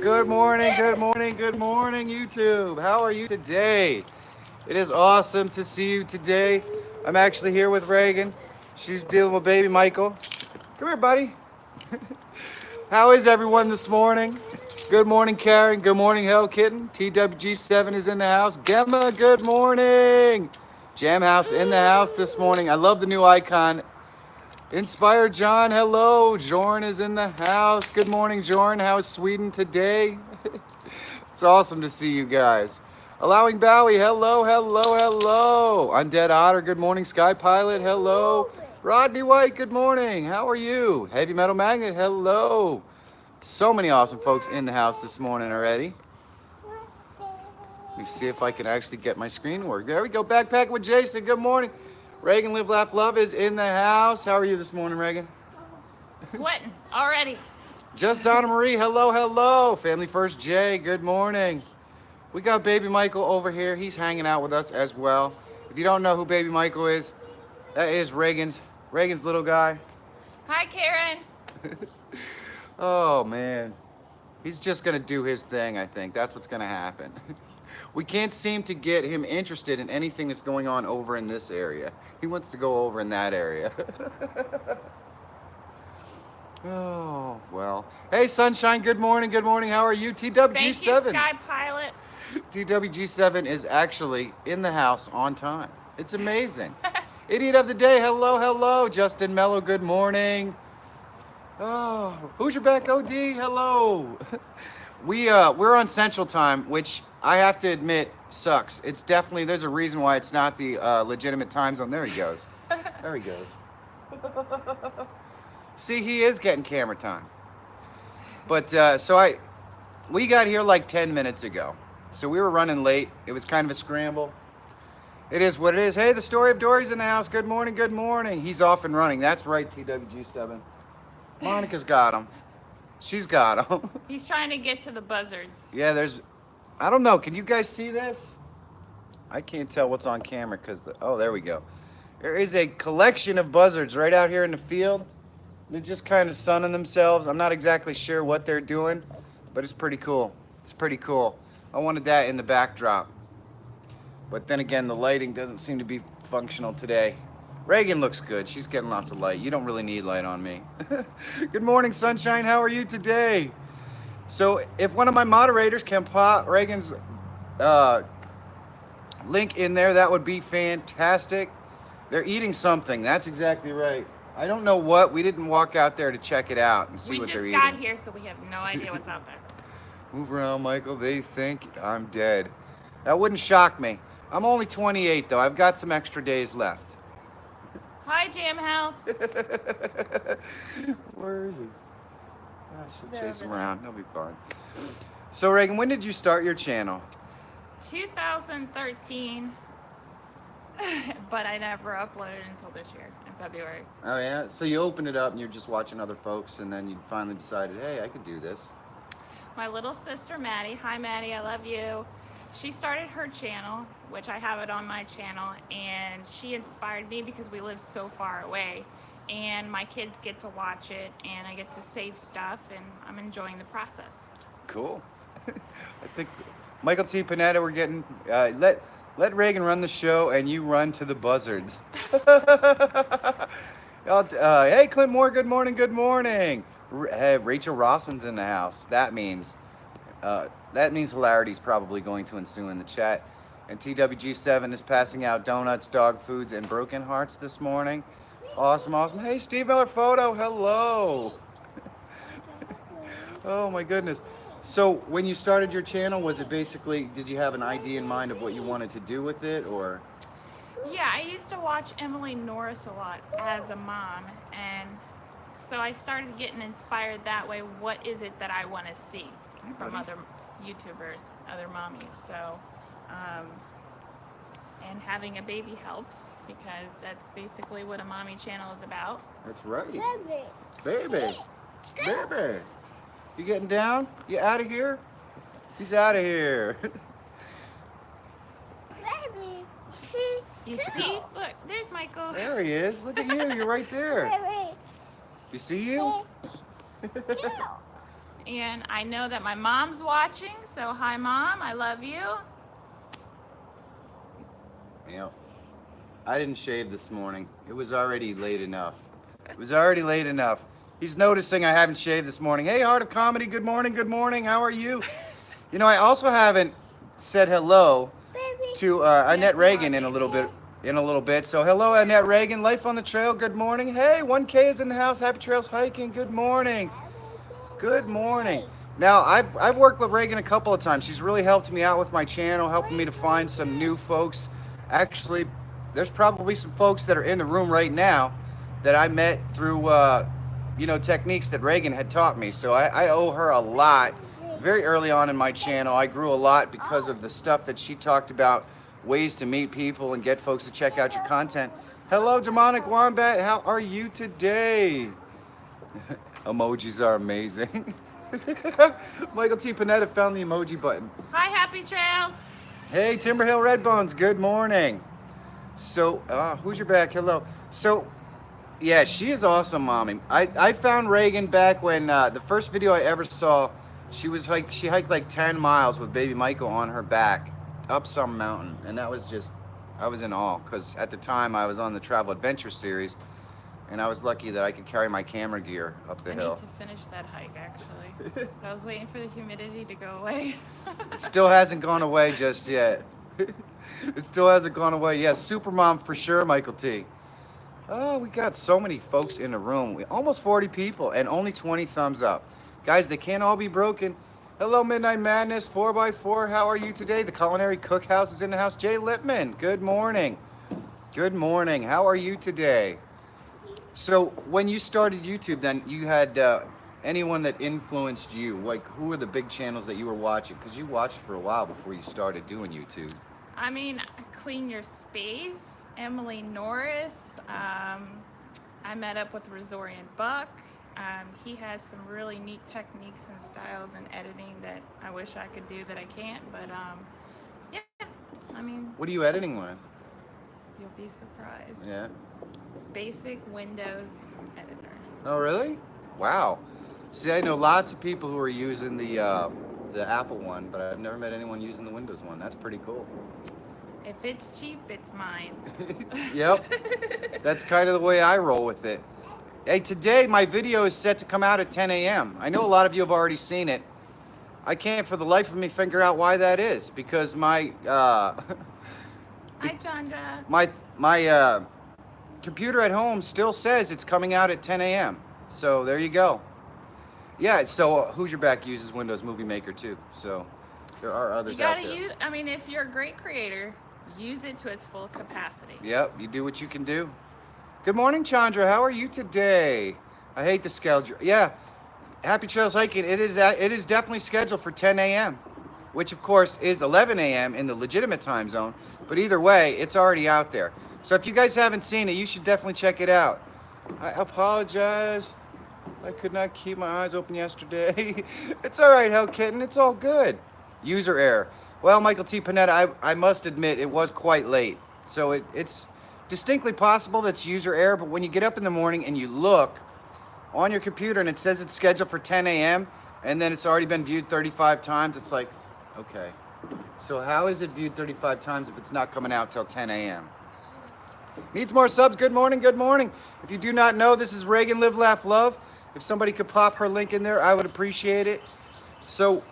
Good morning, good morning, good morning, YouTube. How are you today? It is awesome to see you today. I'm actually here with Regan. She's dealing with baby Michael. Come here, buddy. How is everyone this morning? Good morning, Karen. Good morning, Hell Kitten. TWG7 is in the house. Gemma, good morning. Jam House in the house this morning. I love the new icon. Inspired John, hello. Jorn is in the house. Good morning, Jorn. How is Sweden today? It's awesome to see you guys. Allowing Bowie, hello, hello, hello. Undead Otter, good morning. Sky Pilot, hello. Rodney White, good morning. How are you? Heavy Metal Magnet, hello. So many awesome folks in the house this morning already. Let me see if I can actually get my screen to work. There we go. Backpack with Jason, good morning. Regan Live Laugh Love is in the house. How are you this morning, Regan? Sweating already. Just Donna Marie, hello, hello. Family First Jay, good morning. We got baby Michael over here. He's hanging out with us as well. If you don't know who baby Michael is, that is Regan's little guy. Hi, Karen. Oh, man. He's just going to do his thing, I think. That's what's going to happen. We can't seem to get him interested in anything that's going on over in this area. He wants to go over in that area. Oh, well. Hey, Sunshine, good morning, good morning. How are you? TWG7. Thank you, Sky Pilot. TWG7 is actually in the house on time. It's amazing. Idiot of the day, hello, hello. Justin Mello, good morning. Oh, who's your back OD? Hello. We're on Central Time, which I have to admit sucks. It's definitely, there's a reason why it's not the legitimate time zone. There he goes. There he goes. See, he is getting camera time. But we got here like 10 minutes ago. So we were running late. It was kind of a scramble. It is what it is. Hey, the story of Dory's in the house. Good morning, good morning. He's off and running. That's right, TWG7. Monica's got him. She's got him. He's trying to get to the buzzards. Yeah, I don't know. Can you guys see this? I can't tell what's on camera because, oh, there we go. There is a collection of buzzards right out here in the field. They're just kind of sunning themselves. I'm not exactly sure what they're doing, but it's pretty cool. It's pretty cool. I wanted that in the backdrop. But then again, the lighting doesn't seem to be functional today. Regan looks good. She's getting lots of light. You don't really need light on me. Good morning, Sunshine. How are you today? So if one of my moderators can pop Regan's link in there, that would be fantastic. They're eating something. That's exactly right. I don't know what. We didn't walk out there to check it out and see what they're eating. We just got here, so we have no idea what's out there. Move around, Michael. They think I'm dead. That wouldn't shock me. I'm only 28, though. I've got some extra days left. Hi, Jam House. Where is he? I should chase him around. He'll be fine. So, Regan, when did you start your channel? 2013, but I never uploaded until this year in February. Oh, yeah? So you opened it up and you're just watching other folks, and then you finally decided, hey, I could do this. My little sister, Maddie. Hi, Maddie. I love you. She started her channel, which I have it on my channel, and she inspired me because we live so far away, and my kids get to watch it, and I get to save stuff, and I'm enjoying the process. Cool. I think Michael T. Panetta, we're getting, let Regan run the show, and you run to the buzzards. Hey, Clint Moore, good morning, good morning. Hey, Rachel Rawson's in the house. That means hilarity is probably going to ensue in the chat. And TWG7 is passing out donuts, dog foods, and broken hearts this morning. Awesome, awesome. Hey, Steve Miller Photo, hello. Oh my goodness. So when you started your channel, was it basically, did you have an idea in mind of what you wanted to do with it, or? Yeah, I used to watch Emily Norris a lot as a mom, and so I started getting inspired that way. What is it that I want to see from other YouTubers, other mommies? So, and having a baby helps, because that's basically what a mommy channel is about. That's right. Baby. Baby. You getting down? You out of here? He's out of here. Baby. You see? Look, there's Michael. There he is. Look at you. You're right there. You see you? And I know that my mom's watching, so hi Mom, I love you. Yep. I didn't shave this morning. It was already late enough. It was already late enough. He's noticing I haven't shaved this morning. Hey, Heart of Comedy, good morning, good morning. How are you? You know, I also haven't said hello to Annette Regan in a little bit. So hello, Annette Regan. Life on the trail. Good morning. Hey, 1K is in the house. Happy Trails Hiking. Good morning. Good morning. Now, I've worked with Regan a couple of times. She's really helped me out with my channel, helping me to find some new folks. Actually, there's probably some folks that are in the room right now that I met through, you know, techniques that Regan had taught me. So I owe her a lot. Very early on in my channel, I grew a lot because of the stuff that she talked about, ways to meet people and get folks to check out your content. Hello, Demonic Wombat. How are you today? Emojis are amazing. Michael T. Panetta found the emoji button. Hi, Happy Trails. Hey, Timberhill Redbones. Good morning. So, who's your back? Hello. So, yeah, she is awesome, Mommy. I found Regan back when the first video I ever saw, she hiked like 10 miles with baby Michael on her back up some mountain. And that was just, I was in awe because at the time I was on the Travel Adventure series and I was lucky that I could carry my camera gear up the hill. I need to finish that hike, actually. I was waiting for the humidity to go away. It still hasn't gone away just yet. It still hasn't gone away. Yeah, Supermom for sure, Michael T. Oh, we got so many folks in the room. Almost 40 people and only 20 thumbs up. Guys, they can't all be broken. Hello, Midnight Madness, 4x4. How are you today? The Culinary Cookhouse is in the house. Jay Lipman, good morning. Good morning. How are you today? So, when you started YouTube, then you had anyone that influenced you? Like, who were the big channels that you were watching? Because you watched for a while before you started doing YouTube. I mean, Clean Your Space, Emily Norris. I met up with Razorian Buck. He has some really neat techniques and styles in editing that I wish I could do that I can't. But yeah, I mean. What are you editing with? You'll be surprised. Yeah. Basic Windows editor. Oh, really? Wow. See, I know lots of people who are using the Apple one, but I've never met anyone using the Windows one. That's pretty cool. If it's cheap, it's mine. Yep. That's kind of the way I roll with it. Hey, today my video is set to come out at 10 a.m. I know a lot of you have already seen it. I can't for the life of me figure out why that is, because my Hi, Chandra. my computer at home still says it's coming out at 10 a.m. So there you go. Yeah, so Who's Your Back uses Windows Movie Maker too. So there are others out there. Use, I mean, if you're a great creator, use it to its full capacity. Yep, you do what you can do. Good morning, Chandra. How are you today? I hate the schedule. Yeah, Happy Trails Hiking. It is definitely scheduled for 10 a.m., which of course is 11 a.m. in the legitimate time zone. But either way, it's already out there. So if you guys haven't seen it, you should definitely check it out. I apologize. I could not keep my eyes open yesterday. It's all right, Hell Kitten. It's all good. User error. Well, Michael T. Panetta, I must admit it was quite late. So it's distinctly possible that's user error, but when you get up in the morning and you look on your computer and it says it's scheduled for 10 a.m. and then it's already been viewed 35 times, it's like, okay. So how is it viewed 35 times if it's not coming out till 10 a.m.? Needs more subs. Good morning, good morning. If you do not know, this is Regan Live, Laugh, Love. If somebody could pop her link in there, I would appreciate it. So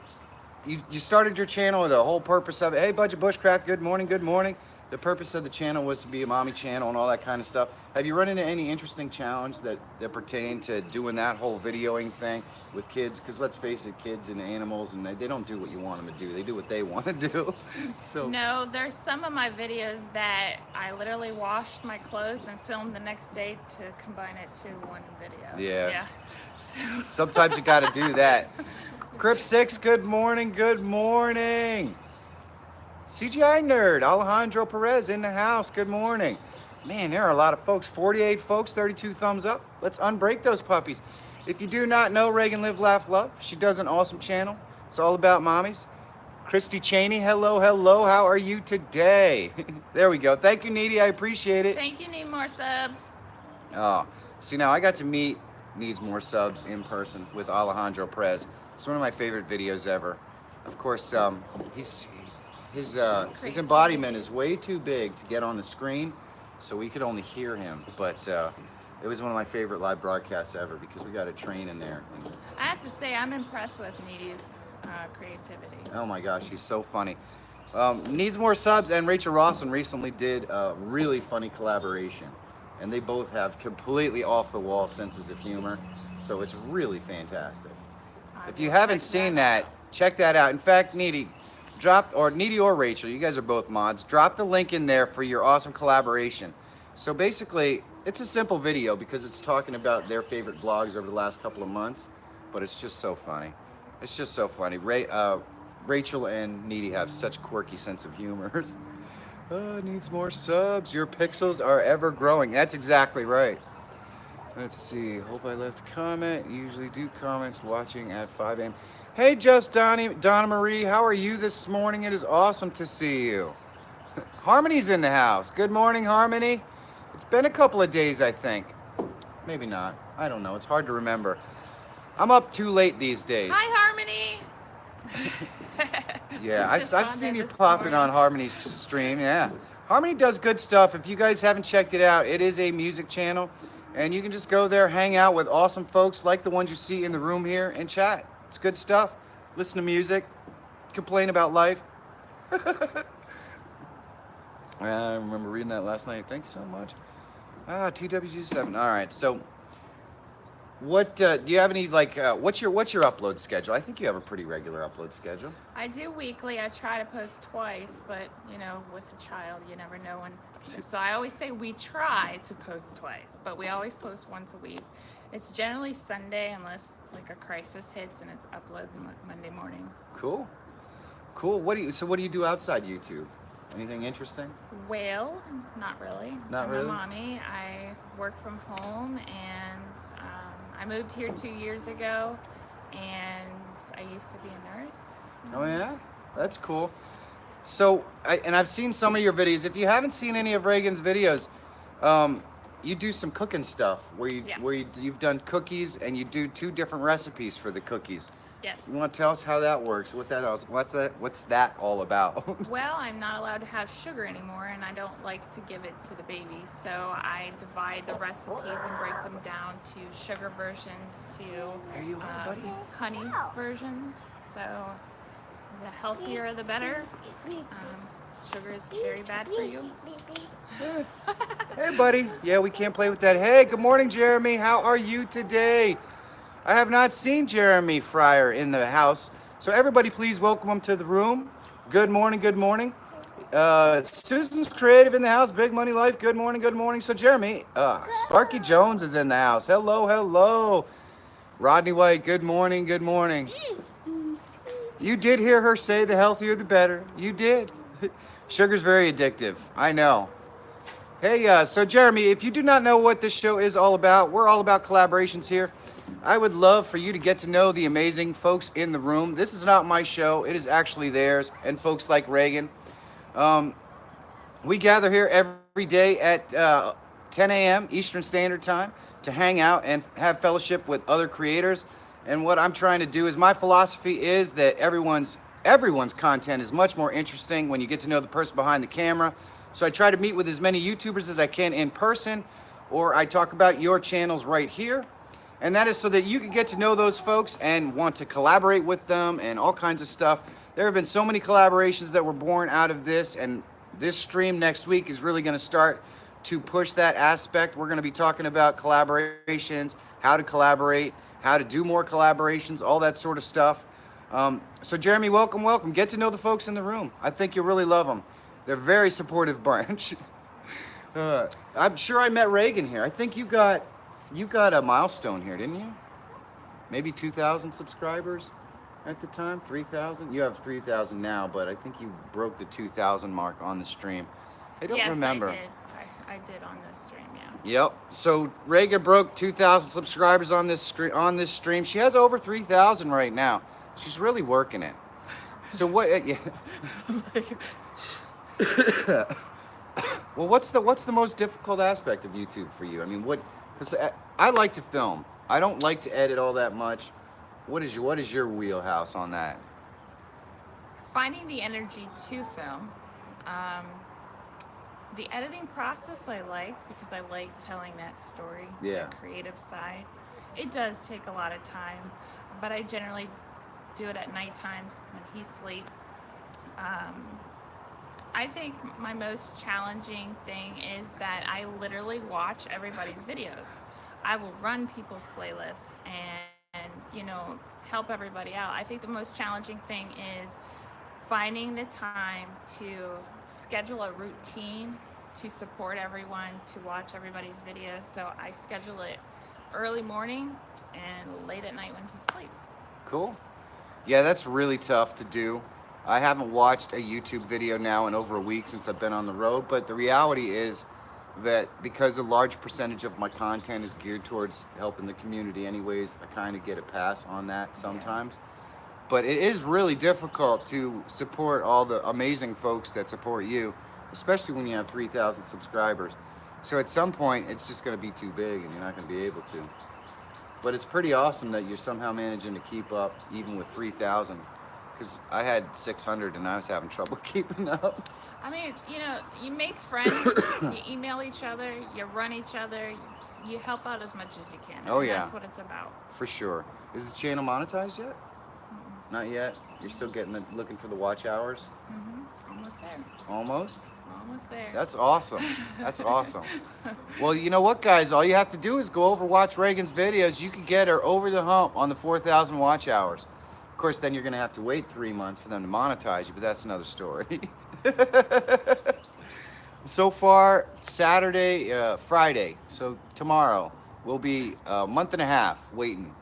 you started your channel with the whole purpose of it. Hey, Budget Bushcraft, good morning, good morning. The purpose of the channel was to be a mommy channel and all that kind of stuff. Have you run into any interesting challenge that pertain to doing that whole videoing thing with kids? Because let's face it, kids and animals, and they don't do what you want them to do. They do what they want to do. So no, there's some of my videos that I literally washed my clothes and filmed the next day to combine it to one video. Yeah. Sometimes you got to do that. Crip 6, good morning, good morning. CGI Nerd, Alejandro Perez in the house, good morning. Man, there are a lot of folks, 48 folks, 32 thumbs up. Let's unbreak those puppies. If you do not know Regan Live, Laugh, Love, she does an awesome channel. It's all about mommies. Christy Cheney, hello, hello, how are you today? There we go. Thank you, Needy, I appreciate it. Thank you, need more subs. Oh, see now I got to meet Needs More Subs in person with Alejandro Perez. It's one of my favorite videos ever. Of course, his embodiment is way too big to get on the screen, so we could only hear him. But it was one of my favorite live broadcasts ever because we got a train in there. And I have to say, I'm impressed with Needy's creativity. oh my gosh, he's so funny. Needs more subs, and Rachel Rawson recently did a really funny collaboration. And they both have completely off-the-wall senses of humor, so it's really fantastic. If you haven't seen that, check that out. In fact, Needy or Rachel, you guys are both mods, drop the link in there for your awesome collaboration. So basically, it's a simple video because it's talking about their favorite vlogs over the last couple of months, but it's just so funny. It's just so funny. Rachel and Needy have such quirky sense of humor. Needs more subs. Your pixels are ever growing. That's exactly right. Let's see. Hope I left a comment. Usually do comments watching at 5 a.m. Hey, Donna Marie. How are you this morning? It is awesome to see you. Harmony's in the house. Good morning, Harmony. It's been a couple of days, I think. Maybe not. I don't know. It's hard to remember. I'm up too late these days. Hi, Harmony. Yeah, I've seen you popping on Harmony's stream. Yeah, Harmony does good stuff. If you guys haven't checked it out, it is a music channel, and you can just go there, hang out with awesome folks like the ones you see in the room here, and chat. It's good stuff. Listen to music, complain about life. I remember reading that last night. Thank you so much. TWG7. All right, so. What do you have any what's your upload schedule? I think you have a pretty regular upload schedule. I do weekly. I try to post twice, but you know, with a child, you never know when. So I always say we try to post twice, but we always post once a week. It's generally Sunday unless like a crisis hits and it's uploaded Monday morning. Cool. What do you do outside YouTube? Anything interesting? Well, not really. Not I'm really? a mommy. I work from home, and I moved here 2 years ago, and I used to be a nurse. Oh yeah, that's cool. So, I've seen some of your videos. If you haven't seen any of Regan's videos, you do some cooking stuff where you've done cookies and you do 2 different recipes for the cookies. Yes. You want to tell us how that works? What's that all about? Well, I'm not allowed to have sugar anymore, and I don't like to give it to the baby. So I divide the recipes and break them down to sugar versions to honey versions. So the healthier, the better. Sugar is very bad for you. Hey, buddy. Yeah, we can't play with that. Hey, good morning, Jeremy. How are you today? I have not seen Jeremy Feyrer in the house, so everybody please welcome him to the room. Good morning, good morning. Susan's Creative in the house, Big Money Life, good morning, good morning. So Jeremy, Sparky Jones is in the house. Hello, hello. Rodney White, good morning, good morning. You did hear her say the healthier the better. You did. Sugar's very addictive, I know. Hey, so Jeremy, if you do not know what this show is all about, we're all about collaborations here. I would love for you to get to know the amazing folks in the room. This is not my show. It is actually theirs, and folks like Regan. We gather here every day at 10 a.m. Eastern Standard Time to hang out and have fellowship with other creators. And what I'm trying to do is, my philosophy is that everyone's content is much more interesting when you get to know the person behind the camera. So I try to meet with as many YouTubers as I can in person, or I talk about your channels right here. And that is so that you can get to know those folks and want to collaborate with them and all kinds of stuff. There have been so many collaborations that were born out of this, and this stream next week is really going to start to push that aspect. We're going to be talking about collaborations, how to collaborate, how to do more collaborations, all that sort of stuff. So Jeremy, welcome, welcome. Get to know the folks in the room. I think you'll really love them. They're a very supportive bunch. I'm sure I met Regan here. I think you got a milestone here, didn't you? Maybe 2,000 subscribers at the time, 3,000? You have 3,000 now, but I think you broke the 2,000 mark on the stream. I don't remember. Yes, I did on this stream, yeah. Yep. So Regan broke 2,000 subscribers on this stream. She has over 3,000 right now. She's really working it. So what? Well, what's the most difficult aspect of YouTube for you? I mean, because I like to film. I don't like to edit all that much. What is your wheelhouse on that? Finding the energy to film. The editing process I like because I like telling that story, Yeah. the creative side. It does take a lot of time, but I generally do it at nighttime when he's asleep. I think my most challenging thing is that I literally watch everybody's videos. I will run people's playlists and you know, help everybody out. I think the most challenging thing is finding the time to schedule a routine to support everyone, to watch everybody's videos. So I schedule it early morning and late at night when he's asleep. Cool. Yeah, that's really tough to do. I haven't watched a YouTube video now in over a week since I've been on the road, but the reality is that because a large percentage of my content is geared towards helping the community anyways, I kind of get a pass on that sometimes. But it is really difficult to support all the amazing folks that support you, especially when you have 3,000 subscribers. So at some point, it's just going to be too big and you're not going to be able to. But it's pretty awesome that you're somehow managing to keep up even with 3,000. Because I had 600 and I was having trouble keeping up. I mean, you know, you make friends, you email each other, you run each other, you help out as much as you can. Oh, and yeah. That's what it's about. For sure. Is the channel monetized yet? Not yet? You're still looking for the watch hours? Almost there. Almost? Almost there. That's awesome. That's awesome. Well, you know what, guys? All you have to do is go over watch Regan's videos. You can get her over the hump on the 4,000 watch hours. Of course, then you're going to have to wait 3 months for them to monetize you, but that's another story. So far, Friday, so tomorrow, will be a month and a half waiting.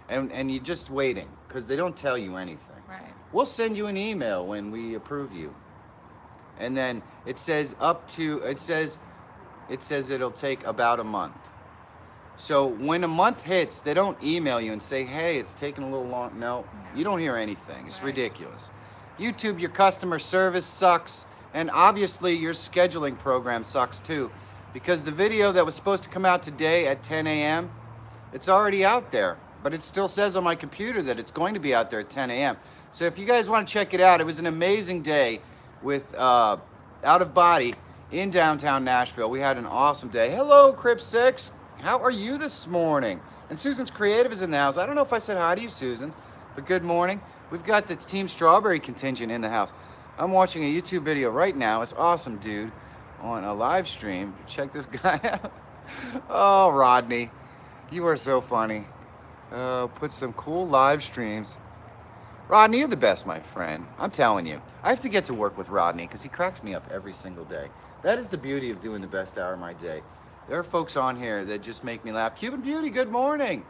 And you're just waiting, because they don't tell you anything. Right. We'll send you an email when we approve you. And then it says it'll take about a month. So when a month hits, they don't email you and say, hey, it's taking a little long. No, you don't hear anything. It's ridiculous. YouTube, your customer service sucks. And obviously your scheduling program sucks too. Because the video that was supposed to come out today at 10 a.m., it's already out there. But it still says on my computer that it's going to be out there at 10 a.m. So if you guys want to check it out, it was an amazing day with Out of Body in downtown Nashville. We had an awesome day. Hello, Crip6. How are you this morning? And Susan's Creative is in the house. I don't know if I said hi to you, Susan, but good morning. We've got the Team Strawberry contingent in the house. I'm watching a YouTube video right now. It's awesome, dude, on a live stream. Check this guy out. Oh, Rodney, you are so funny. Put some cool live streams. Rodney, you're the best, my friend. I'm telling you. I have to get to work with Rodney because he cracks me up every single day. That is the beauty of doing the best hour of my day. There are folks on here that just make me laugh. Cuban Beauty, good morning.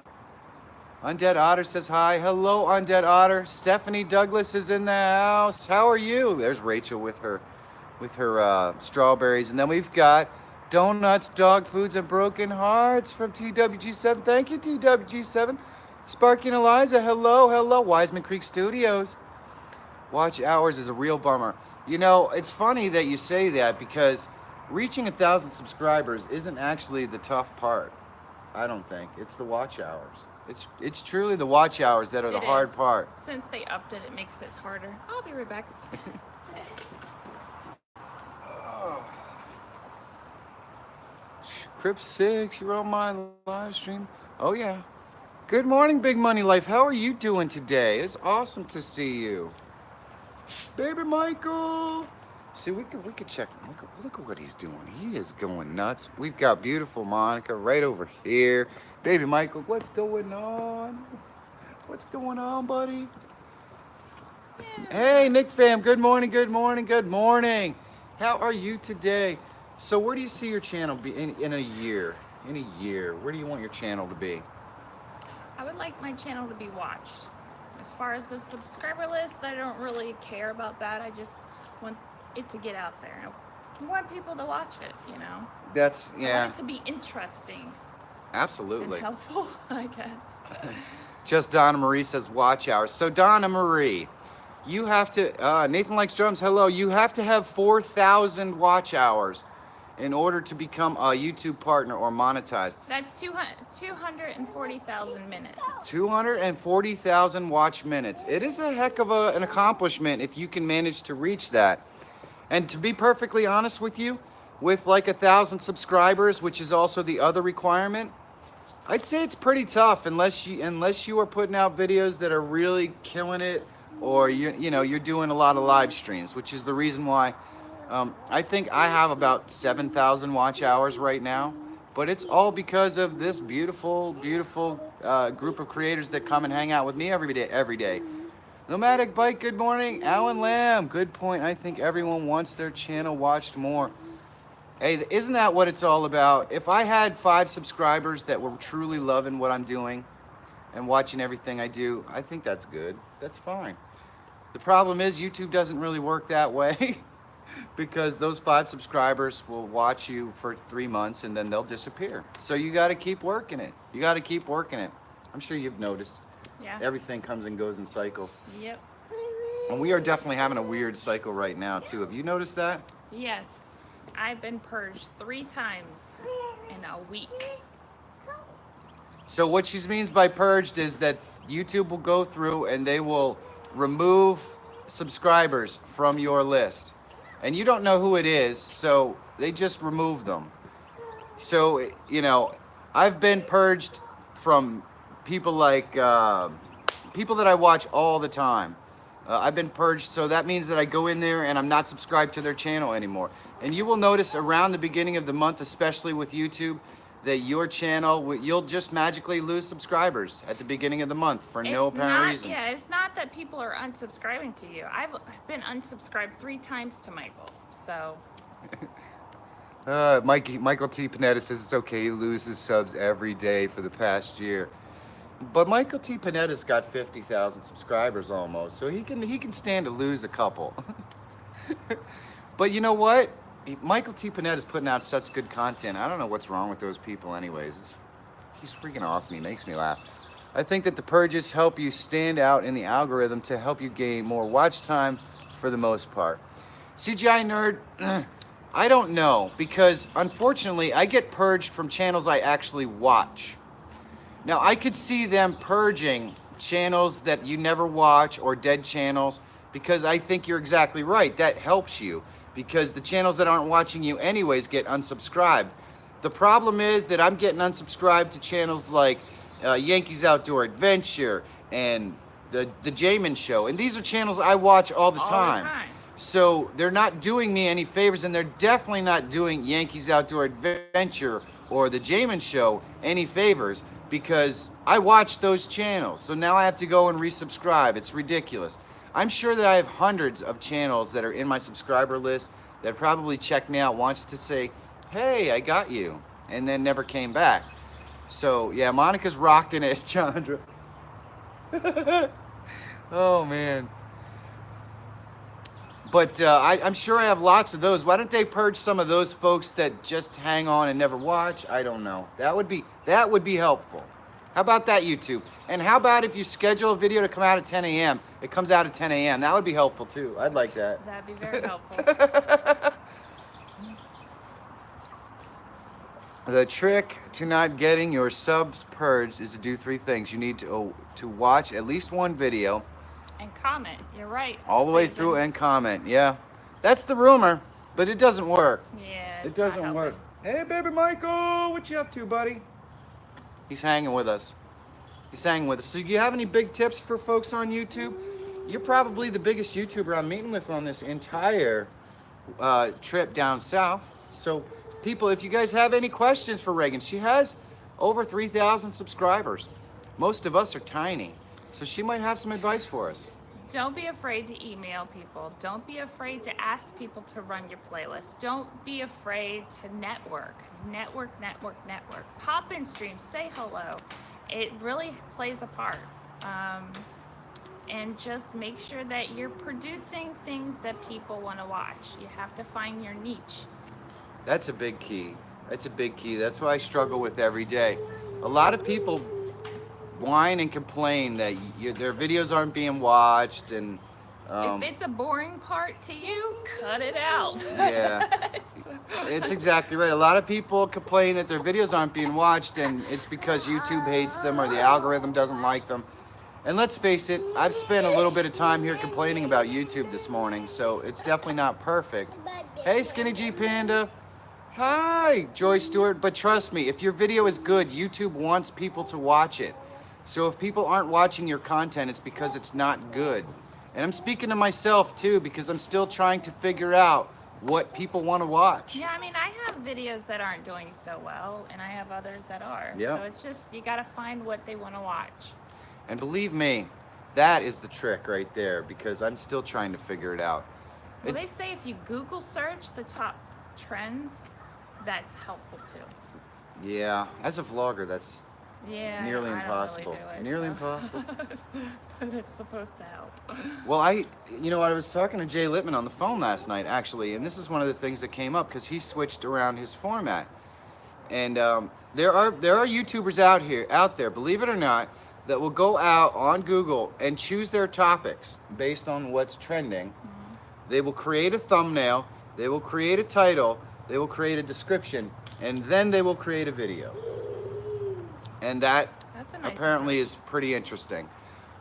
Undead Otter says hi. Hello, Undead Otter. Stephanie Douglas is in the house. How are you? There's Rachel with her strawberries. And then we've got Donuts, Dog Foods, and Broken Hearts from TWG7. Thank you, TWG7. Sparky and Eliza, hello, hello. Wiseman Creek Studios. Watch hours is a real bummer. You know, it's funny that you say that because reaching 1,000 subscribers isn't actually the tough part. I don't think. It's the watch hours. It's truly the watch hours that are the hard part. Since they upped it, it makes it harder. I'll be right back. Crip6, you're on my live stream. Oh yeah. Good morning, Big Money Life. How are you doing today? It's awesome to see you. Baby Michael. See, we could check. Look at what he's doing. He is going nuts. We've got beautiful Monica right over here. Baby Michael, what's going on? What's going on, buddy? Yeah. Hey, Nick fam. Good morning, good morning, good morning. How are you today? So where do you see your channel be in a year? In a year, where do you want your channel to be? I would like my channel to be watched. As far as the subscriber list, I don't really care about that. I just want it to get out there. I want people to watch it, you know? That's, yeah. I want it to be interesting. Absolutely. And helpful, I guess. Just Donna Marie says watch hours. So Donna Marie, you have to, Nathan Likes Drums, hello. You have to have 4,000 watch hours in order to become a YouTube partner or monetized. That's 240,000 minutes. 240,000 watch minutes. It is a heck of an accomplishment if you can manage to reach that. And to be perfectly honest with you, with like 1,000 subscribers, which is also the other requirement, I'd say it's pretty tough unless you are putting out videos that are really killing it, or you're doing a lot of live streams, which is the reason why I think I have about 7,000 watch hours right now. But it's all because of this beautiful group of creators that come and hang out with me every day. Nomadic Bike, good morning. Alan Lamb, good point. I think everyone wants their channel watched more. Hey, isn't that what it's all about? If I had 5 subscribers that were truly loving what I'm doing and watching everything I do, I think that's good. That's fine. The problem is YouTube doesn't really work that way because those 5 subscribers will watch you for 3 months and then they'll disappear. So you got to keep working it. You got to keep working it. I'm sure you've noticed. Yeah. Everything comes and goes in cycles. Yep. And we are definitely having a weird cycle right now too. Have you noticed that? Yes. I've been purged 3 times in a week. So what she means by purged is that YouTube will go through and they will remove subscribers from your list. And you don't know who it is, so they just remove them. So, I've been purged from people like, people that I watch all the time. I've been purged, so that means that I go in there and I'm not subscribed to their channel anymore. And you will notice around the beginning of the month, especially with YouTube, that your channel, you'll just magically lose subscribers at the beginning of the month for no apparent reason. Yeah, it's not that people are unsubscribing to you. I've been unsubscribed 3 times to Michael, so. Michael T. Panetta says it's okay, he loses subs every day for the past year. But Michael T. Panetta's got 50,000 subscribers almost, so he can stand to lose a couple. But you know what? Michael T. Panetta's putting out such good content. I don't know what's wrong with those people anyways. He's freaking awesome. He makes me laugh. I think that the purges help you stand out in the algorithm to help you gain more watch time for the most part. CGI Nerd, I don't know, because unfortunately I get purged from channels I actually watch. Now I could see them purging channels that you never watch or dead channels, because I think you're exactly right. That helps you, because the channels that aren't watching you anyways get unsubscribed. The problem is that I'm getting unsubscribed to channels like Yankees Outdoor Adventure and the Jamin Show, and these are channels I watch all the time. So they're not doing me any favors, and they're definitely not doing Yankees Outdoor Adventure or the Jamin Show any favors, because I watch those channels. So now I have to go and resubscribe. It's ridiculous. I'm sure that I have hundreds of channels that are in my subscriber list that probably checked me out once to say, hey, I got you, and then never came back. So yeah, Monica's rocking it, Chandra. Oh man. But I'm sure I have lots of those. Why don't they purge some of those folks that just hang on and never watch? I don't know. That would be helpful. How about that, YouTube? And how about if you schedule a video to come out at 10 a.m., it comes out at 10 a.m. That would be helpful too. I'd like that. That'd be very helpful. The trick to not getting your subs purged is to do 3 things. You need to watch at least 1 video. And comment. You're right. All the way through and comment. Yeah. That's the rumor, but it doesn't work. Yeah. It doesn't work. Hey, baby Michael, what you up to, buddy? He's hanging with us. He's hanging with us. So do you have any big tips for folks on YouTube? You're probably the biggest YouTuber I'm meeting with on this entire trip down south. So people, if you guys have any questions for Regan, she has over 3,000 subscribers. Most of us are tiny. So she might have some advice for us. Don't be afraid to email people. Don't be afraid to ask people to run your playlist. Don't be afraid to network. Network. Pop in streams, say hello. It really plays a part. And just make sure that you're producing things that people want to watch. You have to find your niche. That's a big key. That's a big key. That's what I struggle with every day. A lot of people whine and complain that their videos aren't being watched, and If it's a boring part to you, cut it out. Yeah, it's exactly right. A lot of people complain that their videos aren't being watched, and it's because YouTube hates them or the algorithm doesn't like them. And let's face it, I've spent a little bit of time here complaining about YouTube this morning, so it's definitely not perfect. Hey, Skinny G Panda. Hi, Joy Stewart. But trust me, if your video is good, YouTube wants people to watch it. So if people aren't watching your content, it's because it's not good. And I'm speaking to myself too, because I'm still trying to figure out what people want to watch. Yeah, I mean, I have videos that aren't doing so well, and I have others that are. Yeah. So it's just, you gotta find what they want to watch. And believe me, that is the trick right there, because I'm still trying to figure it out. Well, they say if you Google search the top trends, that's helpful too. Yeah, as a vlogger, that's Yeah, nearly I don't impossible. really do it, Nearly so. impossible. But it's supposed to help. Well, I was talking to Jay Littman on the phone last night, actually, and this is one of the things that came up because he switched around his format. And there are YouTubers out there, believe it or not, that will go out on Google and choose their topics based on what's trending. Mm-hmm. They will create a thumbnail, they will create a title, they will create a description, and then they will create a video. And that's nice apparently is pretty interesting.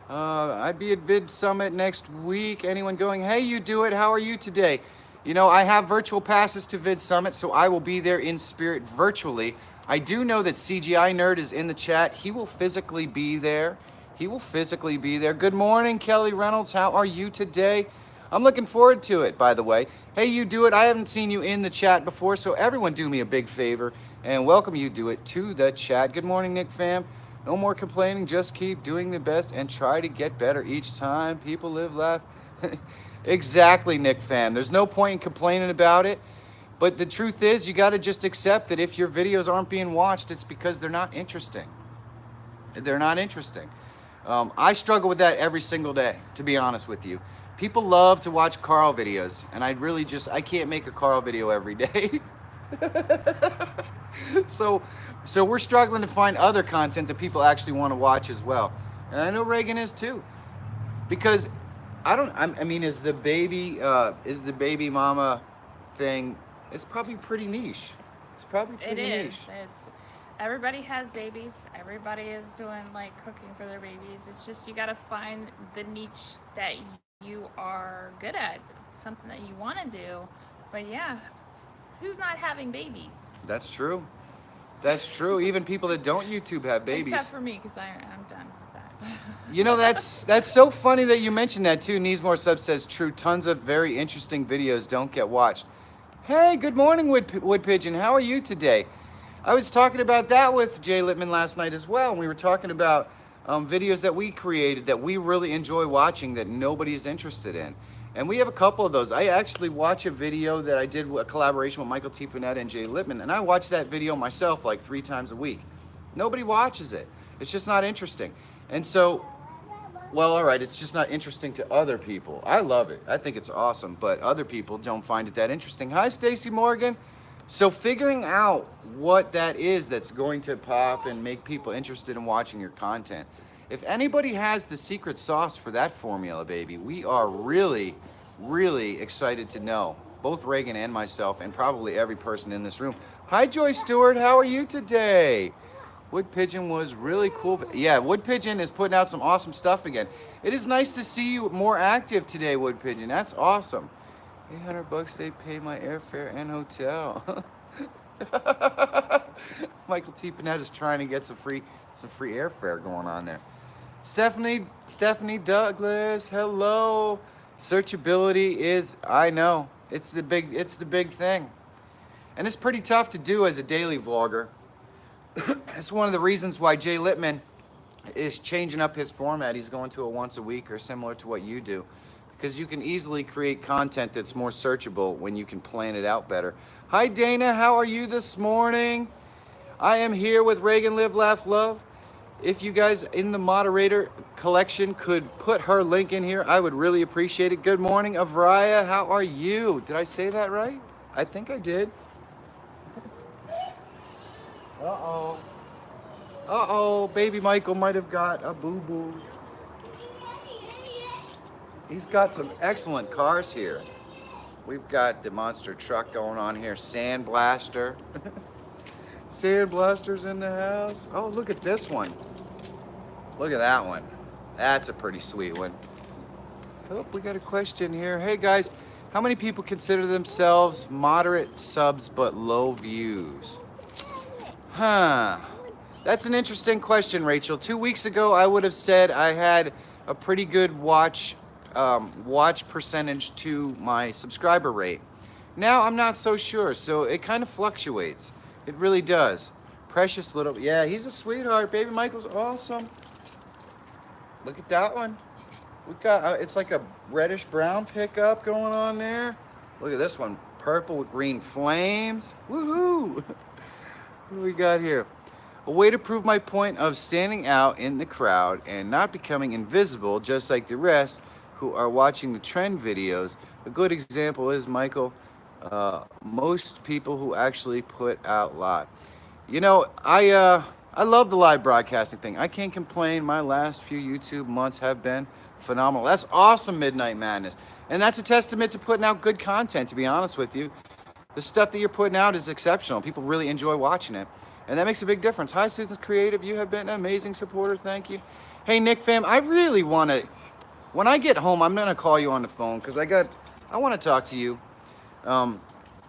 I'd be at Vid Summit next week. Anyone going? Hey, you do it. How are you today? You know, I have virtual passes to Vid Summit, so I will be there in spirit virtually. I do know that CGI Nerd is in the chat. He will physically be there. Good morning, Kelly Reynolds. How are you today? I'm looking forward to it, by the way. Hey, you do it. I haven't seen you in the chat before, so everyone do me a big favor and welcome you do it to the chat. Good morning, Nick fam. No more complaining, just keep doing the best and try to get better each time. People live, laugh. Exactly, Nick fam. There's no point in complaining about it. But the truth is, you got to just accept that if your videos aren't being watched, it's because they're not interesting. They're not interesting. I struggle with that every single day, to be honest with you. People love to watch Carl videos, and I can't make a Carl video every day. So we're struggling to find other content that people actually want to watch as well. And I know Regan is too. Because I mean, is the baby mama thing, it's probably pretty niche. It's probably pretty niche. Everybody has babies. Everybody is doing like cooking for their babies. It's just, you got to find the niche that you are good at, something that you want to do. But yeah, who's not having babies? That's true. That's true. Even people that don't YouTube have babies. Except for me, because I'm done with that. You know, that's so funny that you mentioned that too. Neesmore Sub says, true, tons of very interesting videos don't get watched. Hey, good morning, Wood Pigeon. How are you today? I was talking about that with Jay Littman last night as well. We were talking about videos that we created that we really enjoy watching that nobody is interested in. And we have a couple of those. I actually watch a video that I did a collaboration with Michael T. Panetta and Jay Littman, and I watch that video myself like 3 times a week. Nobody watches it. It's just not interesting. And so, well, all right, it's just not interesting to other people. I love it. I think it's awesome, but other people don't find it that interesting. Hi, Stacy Morgan. So figuring out what that is that's going to pop and make people interested in watching your content. If anybody has the secret sauce for that formula, baby, we are really, really excited to know. Both Regan and myself, and probably every person in this room. Hi, Joy Stewart. How are you today? Wood Pigeon was really cool. Yeah, Wood Pigeon is putting out some awesome stuff again. It is nice to see you more active today, Wood Pigeon. That's awesome. $800 they pay my airfare and hotel. Michael T. Panetta is trying to get some free airfare going on there. Stephanie Douglas, hello. Searchability is, I know, it's the big thing. And it's pretty tough to do as a daily vlogger. That's one of the reasons why Jay Littman is changing up his format. He's going to a once a week or similar to what you do. Because you can easily create content that's more searchable when you can plan it out better. Hi Dana, how are you this morning? I am here with Regan Live, Laugh, Love. If you guys in the moderator collection could put her link in here, I would really appreciate it. Good morning, Avraya. How are you? Did I say that right? I think I did. Uh-oh. Uh-oh, baby Michael might have got a boo-boo. He's got some excellent cars here. We've got the monster truck going on here, Sandblaster. Sandblaster's in the house. Oh, look at this one. Look at that one. That's a pretty sweet one. Oh, we got a question here. Hey guys, how many people consider themselves moderate subs but low views? Huh. That's an interesting question, Rachel. 2 weeks ago, I would have said I had a pretty good watch percentage to my subscriber rate. Now I'm not so sure, so it kind of fluctuates. It really does. Precious little, yeah, he's a sweetheart. Baby Michael's awesome. Look at that one. We got, it's like a reddish brown pickup going on there. Look at this one, purple with green flames. Woohoo! What do we got here? A way to prove my point of standing out in the crowd and not becoming invisible just like the rest who are watching the trend videos. A good example is Michael. Most people who actually put out live. You know, I love the live broadcasting thing. I can't complain. My last few YouTube months have been phenomenal. That's awesome, Midnight Madness. And that's a testament to putting out good content, to be honest with you. The stuff that you're putting out is exceptional. People really enjoy watching it. And that makes a big difference. Hi, Susan's Creative. You have been an amazing supporter. Thank you. Hey, Nick fam, I really want to, when I get home, I'm going to call you on the phone because I want to talk to you.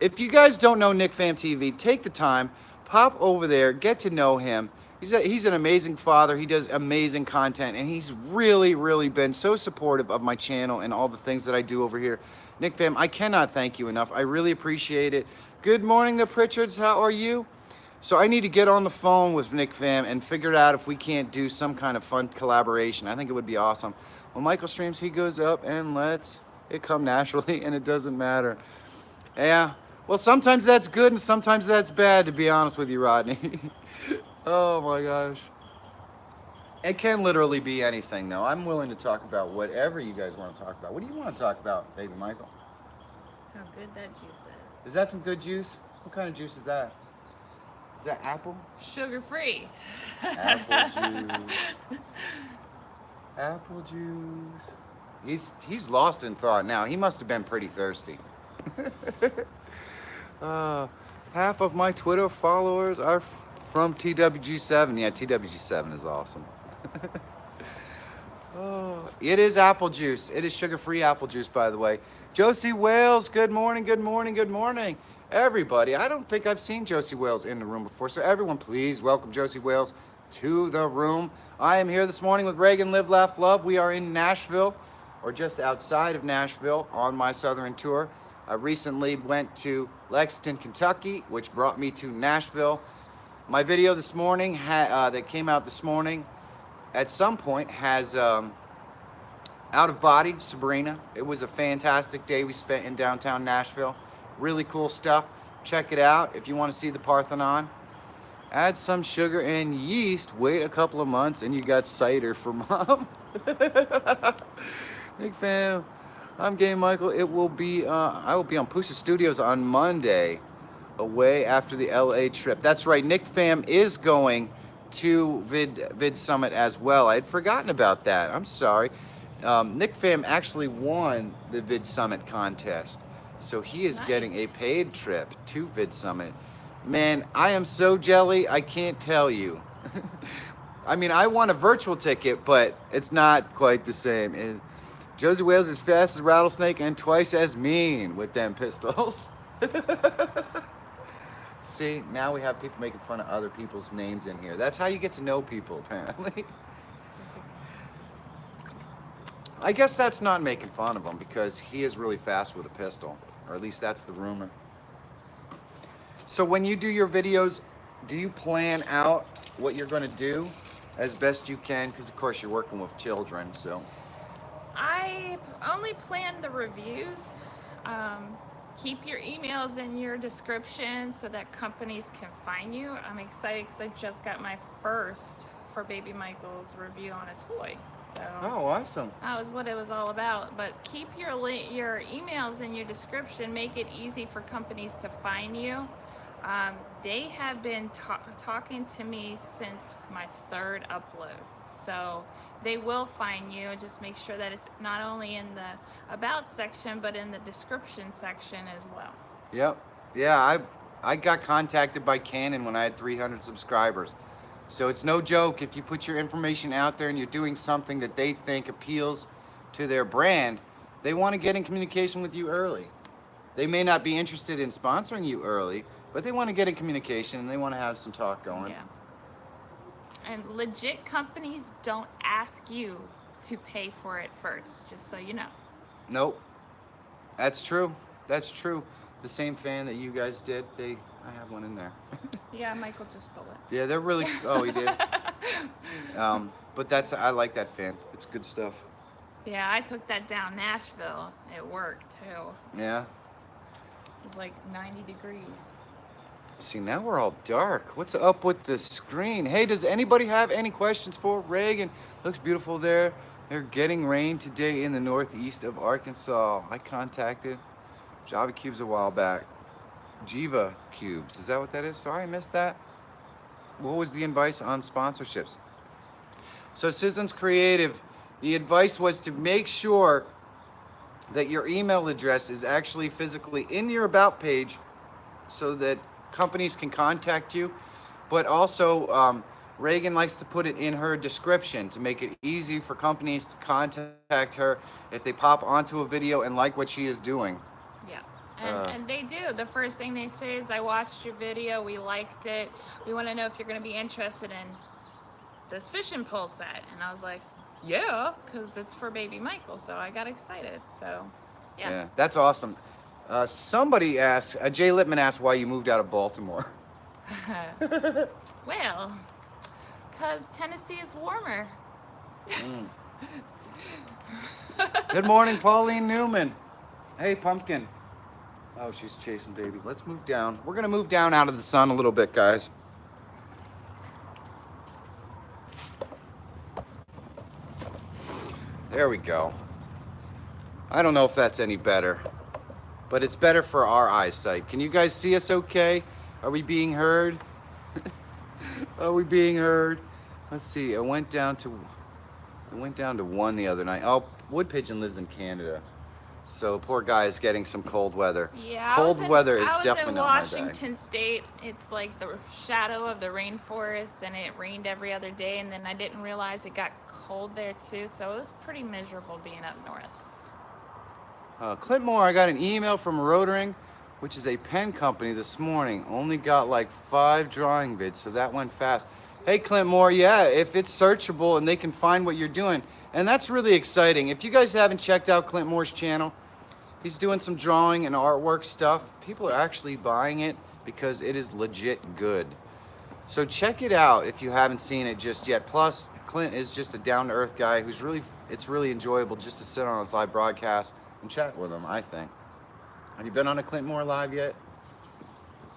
If you guys don't know Nick Fam TV, take the time, pop over there, get to know him. He's an amazing father. He does amazing content, and he's really, really been so supportive of my channel and all the things that I do over here. Nick Fam, I cannot thank you enough. I really appreciate it. Good morning, the Pritchards. How are you? So I need to get on the phone with Nick Fam and figure out if we can't do some kind of fun collaboration. I think it would be awesome. When Michael streams, he goes up and lets it come naturally, and it doesn't matter. Yeah, well, sometimes that's good and sometimes that's bad, to be honest with you, Rodney. Oh my gosh. It can literally be anything, though. I'm willing to talk about whatever you guys want to talk about. What do you want to talk about, baby Michael? How good that juice Is that some good juice? What kind of juice is that? Is that apple? is. Sugar-free. Apple juice. Apple juice. He's lost in thought now. He must have been pretty thirsty. Half of my Twitter followers are from TWG7. Yeah, TWG7 is awesome. Oh, it is apple juice. It is sugar-free apple juice, by the way. Josie Wales, good morning, good morning, good morning. Everybody, I don't think I've seen Josie Wales in the room before, so everyone please welcome Josie Wales to the room. I am here this morning with Regan, Live, Laugh, Love. We are in Nashville, or just outside of Nashville, on my Southern tour. I recently went to Lexington, Kentucky, which brought me to Nashville. My video this morning, that came out this morning, at some point, has Out of Body, Sabrina. It was a fantastic day we spent in downtown Nashville. Really cool stuff. Check it out if you want to see the Parthenon. Add some sugar and yeast. Wait a couple of months and you got cider for mom. Big fan. I'm Game Michael. I will be on Pusa Studios on Monday, away after the LA trip. That's right. Nick Fam is going to Vid Summit as well. I had forgotten about that. I'm sorry. Nick Fam actually won the Vid Summit contest, so he is getting a paid trip to Vid Summit. Man, I am so jelly, I can't tell you. I mean, I won a virtual ticket, but it's not quite the same. Josie Wales is fast as Rattlesnake and twice as mean with them pistols. See, now we have people making fun of other people's names in here. That's how you get to know people, apparently. I guess that's not making fun of him because he is really fast with a pistol, or at least that's the rumor. So when you do your videos, do you plan out what you're going to do as best you can? Because of course you're working with children, so. I only plan the reviews. Keep your emails in your description so that companies can find you. I'm excited because I just got my first for Baby Michael's review on a toy. So oh, awesome. that was what it was all about. But keep your emails in your description. Make it easy for companies to find you. They have been talking to me since my third upload. So they will find you. Just make sure that it's not only in the about section, but in the description section as well. Yep. Yeah, I got contacted by Canon when I had 300 subscribers. So it's no joke if you put your information out there and you're doing something that they think appeals to their brand, they want to get in communication with you early. They may not be interested in sponsoring you early, but they want to get in communication and they want to have some talk going. Yeah. And legit companies don't ask you to pay for it first, just so you know. Nope. That's true. That's true. The same fan that you guys did, I have one in there. Yeah, Michael just stole it. Yeah, they're really, oh, he did. But I like that fan. It's good stuff. Yeah, I took that down Nashville. It worked too. Yeah. It was like 90 degrees. See, now we're all dark. What's up with the screen? Hey, does anybody have any questions for Regan? Looks beautiful there. They're getting rain today in the northeast of Arkansas. I contacted Java Cubes a while back. Jiva Cubes, is that what that is? Sorry, I missed that. What was the advice on sponsorships? So Citizens Creative, the advice was to make sure that your email address is actually physically in your about page so that companies can contact you, but also Regan likes to put it in her description to make it easy for companies to contact her if they pop onto a video and like what she is doing. Yeah, and they do. The first thing they say is, I watched your video, we liked it, we want to know if you're going to be interested in this fishing pole set. And I was like, yeah, because it's for baby Michael, so I got excited. So yeah, that's awesome. Somebody asked, Jay Lippman asked why you moved out of Baltimore. Well, because Tennessee is warmer. Good morning, Pauline Newman. Hey, Pumpkin. Oh, she's chasing baby. Let's move down. We're going to move down out of the sun a little bit, guys. There we go. I don't know if that's any better, but it's better for our eyesight. Can you guys see us okay? Are we being heard? Are we being heard? Let's see. It went down to 1 the other night. Oh, Wood Pigeon lives in Canada, so poor guy is getting some cold weather. Yeah, cold weather is definitely not my I was in Washington State. It's like the shadow of the rainforest, and it rained every other day. And then I didn't realize it got cold there too, so it was pretty miserable being up north. Clint Moore, I got an email from Rotering, which is a pen company this morning. Only got like 5 drawing vids, so that went fast. Hey, Clint Moore, yeah, if it's searchable and they can find what you're doing, and that's really exciting. If you guys haven't checked out Clint Moore's channel, he's doing some drawing and artwork stuff. People are actually buying it because it is legit good. So check it out if you haven't seen it just yet. Plus, Clint is just a down-to-earth guy who's it's really enjoyable just to sit on his live broadcast and chat with him, I think. Have you been on a Clint Moore live yet?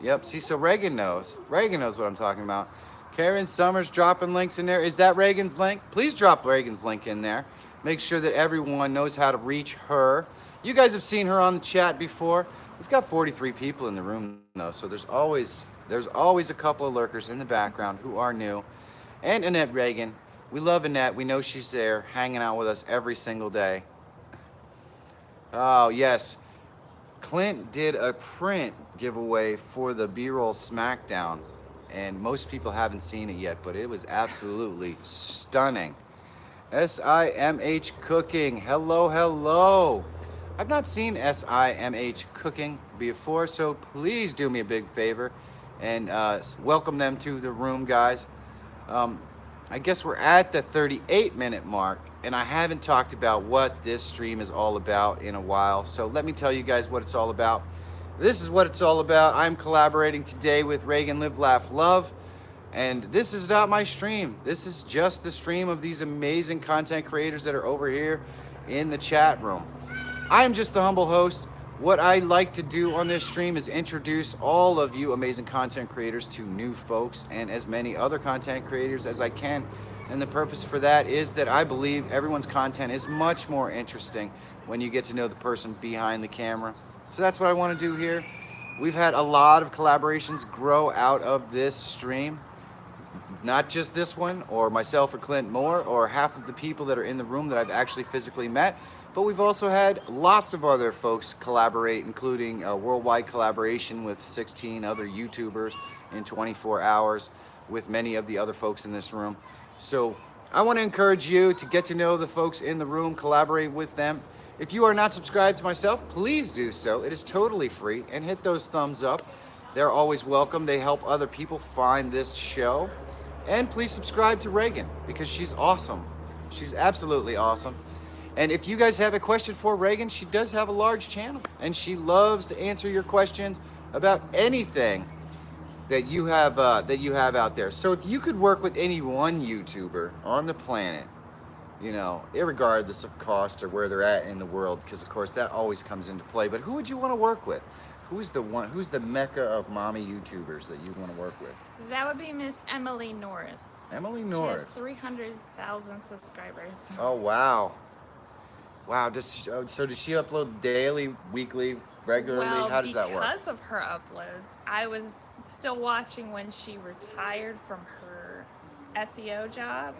Yep, see, so Regan knows. Regan knows what I'm talking about. Karen Summers dropping links in there. Is that Regan's link? Please drop Regan's link in there. Make sure that everyone knows how to reach her. You guys have seen her on the chat before. We've got 43 people in the room though, so there's always a couple of lurkers in the background who are new. And Annette Regan. We love Annette. We know she's there hanging out with us every single day. Oh, yes. Clint did a print giveaway for the B-roll Smackdown, and most people haven't seen it yet, but it was absolutely stunning. SIMH Cooking, hello, hello. I've not seen SIMH Cooking before, so please do me a big favor and welcome them to the room, guys. I guess we're at the 38-minute mark, and I haven't talked about what this stream is all about in a while, so let me tell you guys what it's all about. This is what it's all about. I'm collaborating today with Regan Live, Laugh, Love, and this is not my stream. This is just the stream of these amazing content creators that are over here in the chat room. I'm just the humble host. What I like to do on this stream is introduce all of you amazing content creators to new folks and as many other content creators as I can. And the purpose for that is that I believe everyone's content is much more interesting when you get to know the person behind the camera. So that's what I want to do here. We've had a lot of collaborations grow out of this stream. not just this one or myself or Clint Moore or half of the people that are in the room that I've actually physically met, but we've also had lots of other folks collaborate, including a worldwide collaboration with 16 other YouTubers in 24 hours with many of the other folks in this room. So I want to encourage you to get to know the folks in the room, collaborate with them. If you are not subscribed to myself, please do so. It is totally free, and hit those thumbs up. They're always welcome. They help other people find this show. And please subscribe to Regan, because she's awesome. She's absolutely awesome. And if you guys have a question for Regan, she does have a large channel, and she loves to answer your questions about anything that you have out there. So if you could work with any one YouTuber on the planet, you know, irregardless of cost or where they're at in the world, because of course that always comes into play, but who would you want to work with? Who's the mecca of mommy YouTubers that you want to work with? That would be Miss Emily Norris. Emily Norris. She has 300,000 subscribers. Oh, wow. Wow, does she upload daily, weekly, regularly? Well, how does that work? Because of her uploads, I was still watching when she retired from her SEO job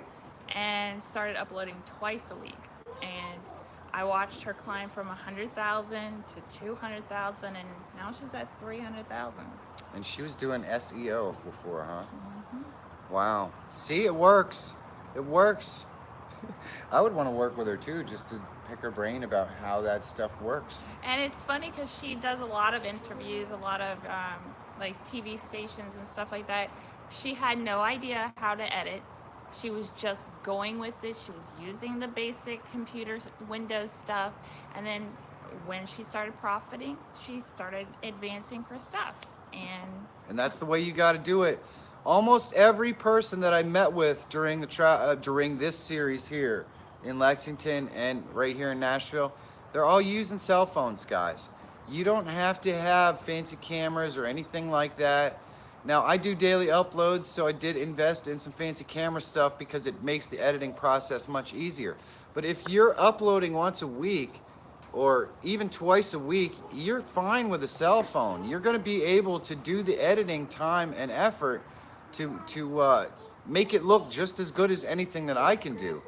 and started uploading twice a week. And I watched her climb from 100,000 to 200,000, and now she's at 300,000. And she was doing SEO before, huh? Mm-hmm. Wow. See, it works. It works. I would want to work with her too, just to pick her brain about how that stuff works. And it's funny because she does a lot of interviews, a lot of like TV stations and stuff like that. She had no idea how to edit. She was just going with it. She was using the basic computer Windows stuff. And then when she started profiting, she started advancing her stuff. And that's the way you got to do it. Almost every person that I met with during this series here in Lexington and right here in Nashville, they're all using cell phones, guys. You don't have to have fancy cameras or anything like that. Now, I do daily uploads, so I did invest in some fancy camera stuff because it makes the editing process much easier. But if you're uploading once a week or even twice a week, you're fine with a cell phone. You're going to be able to do the editing time and effort to make it look just as good as anything that I can do.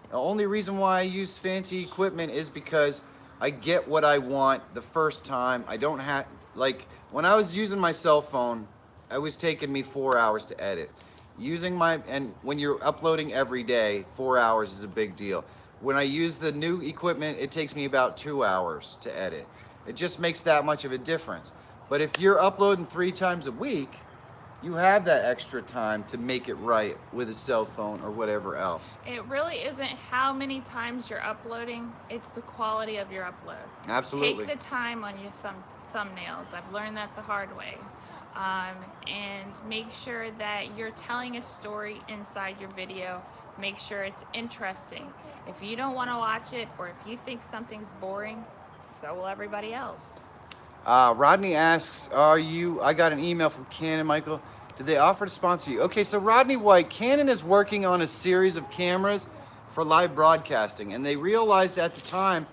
The only reason why I use fancy equipment is because I get what I want the first time. I don't have, like, when I was using my cell phone, it was taking me 4 hours to edit. And when you're uploading every day, 4 hours is a big deal. When I use the new equipment, it takes me about 2 hours to edit. It just makes that much of a difference. But if you're uploading 3 times a week, you have that extra time to make it right with a cell phone or whatever else. it really isn't how many times you're uploading, it's the quality of your upload. Absolutely. Take the time on your thumbnails. I've learned that the hard way. And make sure that you're telling a story inside your video. Make sure it's interesting. If you don't want to watch it, or if you think something's boring, so will everybody else. Rodney asks, I got an email from Canon, Michael. Did they offer to sponsor you? Okay, so Rodney White, Canon is working on a series of cameras for live broadcasting, and they realized at the time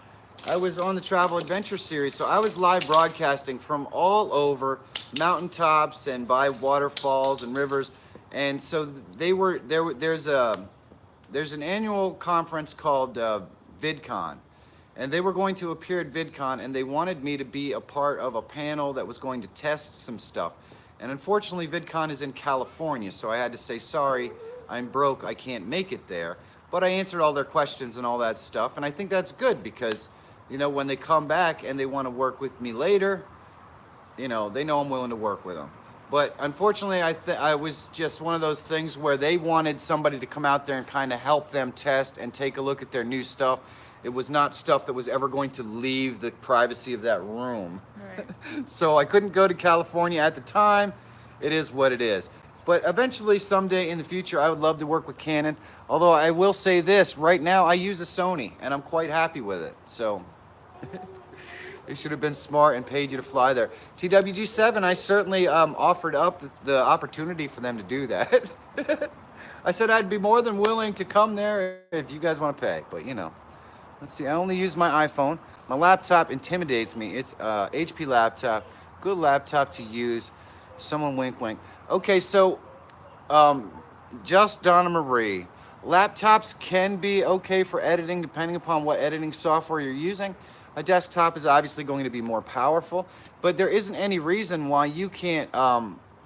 I was on the Travel Adventure series, so I was live broadcasting from all over mountaintops and by waterfalls and rivers, and so there's an annual conference called VidCon, and they were going to appear at VidCon, and they wanted me to be a part of a panel that was going to test some stuff. And unfortunately, VidCon is in California, so I had to say, sorry, I'm broke, I can't make it there. But I answered all their questions and all that stuff, and I think that's good because, you know, when they come back and they want to work with me later, you know, they know I'm willing to work with them. But unfortunately, I was just one of those things where they wanted somebody to come out there and kind of help them test and take a look at their new stuff. It was not stuff that was ever going to leave the privacy of that room. Right. So I couldn't go to California at the time. It is what it is. But eventually, someday in the future, I would love to work with Canon. Although I will say this, right now I use a Sony, and I'm quite happy with it. So they should have been smart and paid you to fly there. TWG7, I certainly offered up the opportunity for them to do that. I said I'd be more than willing to come there if you guys want to pay, but you know. Let's see, I only use my iPhone. My laptop intimidates me. It's HP laptop, good laptop to use. Someone wink wink. Okay, so Just Donna Marie. Laptops can be okay for editing depending upon what editing software you're using. A desktop is obviously going to be more powerful, but there isn't any reason why you can't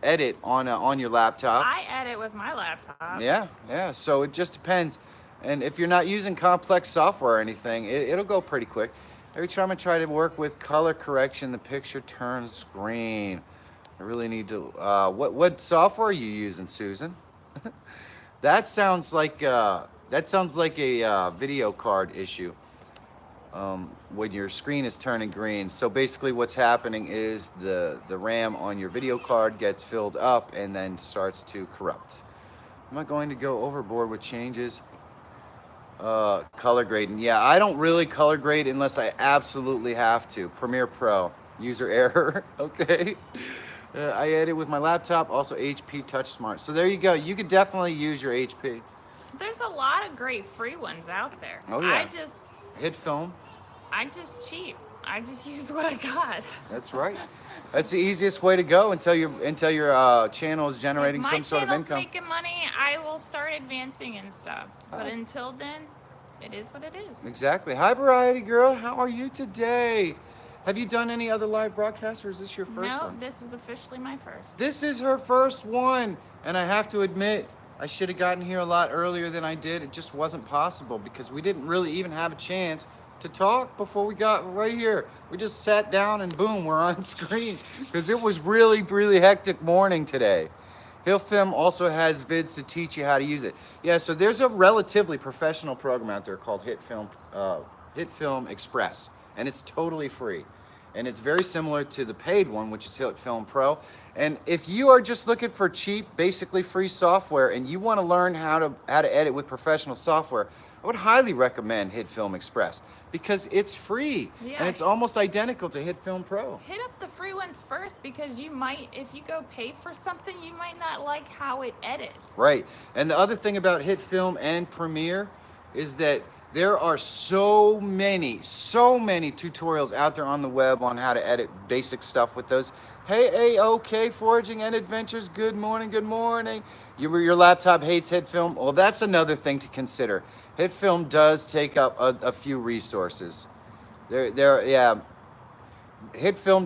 edit on your laptop. I edit with my laptop. Yeah. So it just depends. And if you're not using complex software or anything, it'll go pretty quick. Every time I try to work with color correction, the picture turns green. I really need to. What software are you using, Susan? That sounds like a video card issue. When your screen is turning green. So basically what's happening is the RAM on your video card gets filled up and then starts to corrupt. Am I going to go overboard with changes? Color grading. Yeah, I don't really color grade unless I absolutely have to. Premiere Pro. User error. Okay. I edit with my laptop, also HP Touch Smart. So there you go. You could definitely use your HP. There's a lot of great free ones out there. Oh yeah. Hit film. I just cheat. I just use what I got. That's right. That's the easiest way to go until your channel is generating some sort of income. If my channel's making money, I will start advancing and stuff. But until then, it is what it is. Exactly. Hi, Variety Girl. How are you today? Have you done any other live broadcasts, or is this your first one? No, this is officially my first. This is her first one, and I have to admit, I should have gotten here a lot earlier than I did. It just wasn't possible because we didn't really even have a chance to talk before we got right here. We just sat down and boom, we're on screen because it was really, really hectic morning today. HitFilm also has vids to teach you how to use it. Yeah, so there's a relatively professional program out there called HitFilm Express, and it's totally free. And it's very similar to the paid one, which is HitFilm Pro. And if you are just looking for cheap, basically free software, and you want to learn how to edit with professional software, I would highly recommend HitFilm Express because it's free and it's almost identical to HitFilm Pro. Hit up the free ones first because you might, if you go pay for something, you might not like how it edits. Right. And the other thing about HitFilm and Premiere is that there are so many tutorials out there on the web on how to edit basic stuff with those. Hey, A-OK Foraging and Adventures, good morning, good morning. Your laptop hates HitFilm? Well, that's another thing to consider. HitFilm does take up a few resources. HitFilm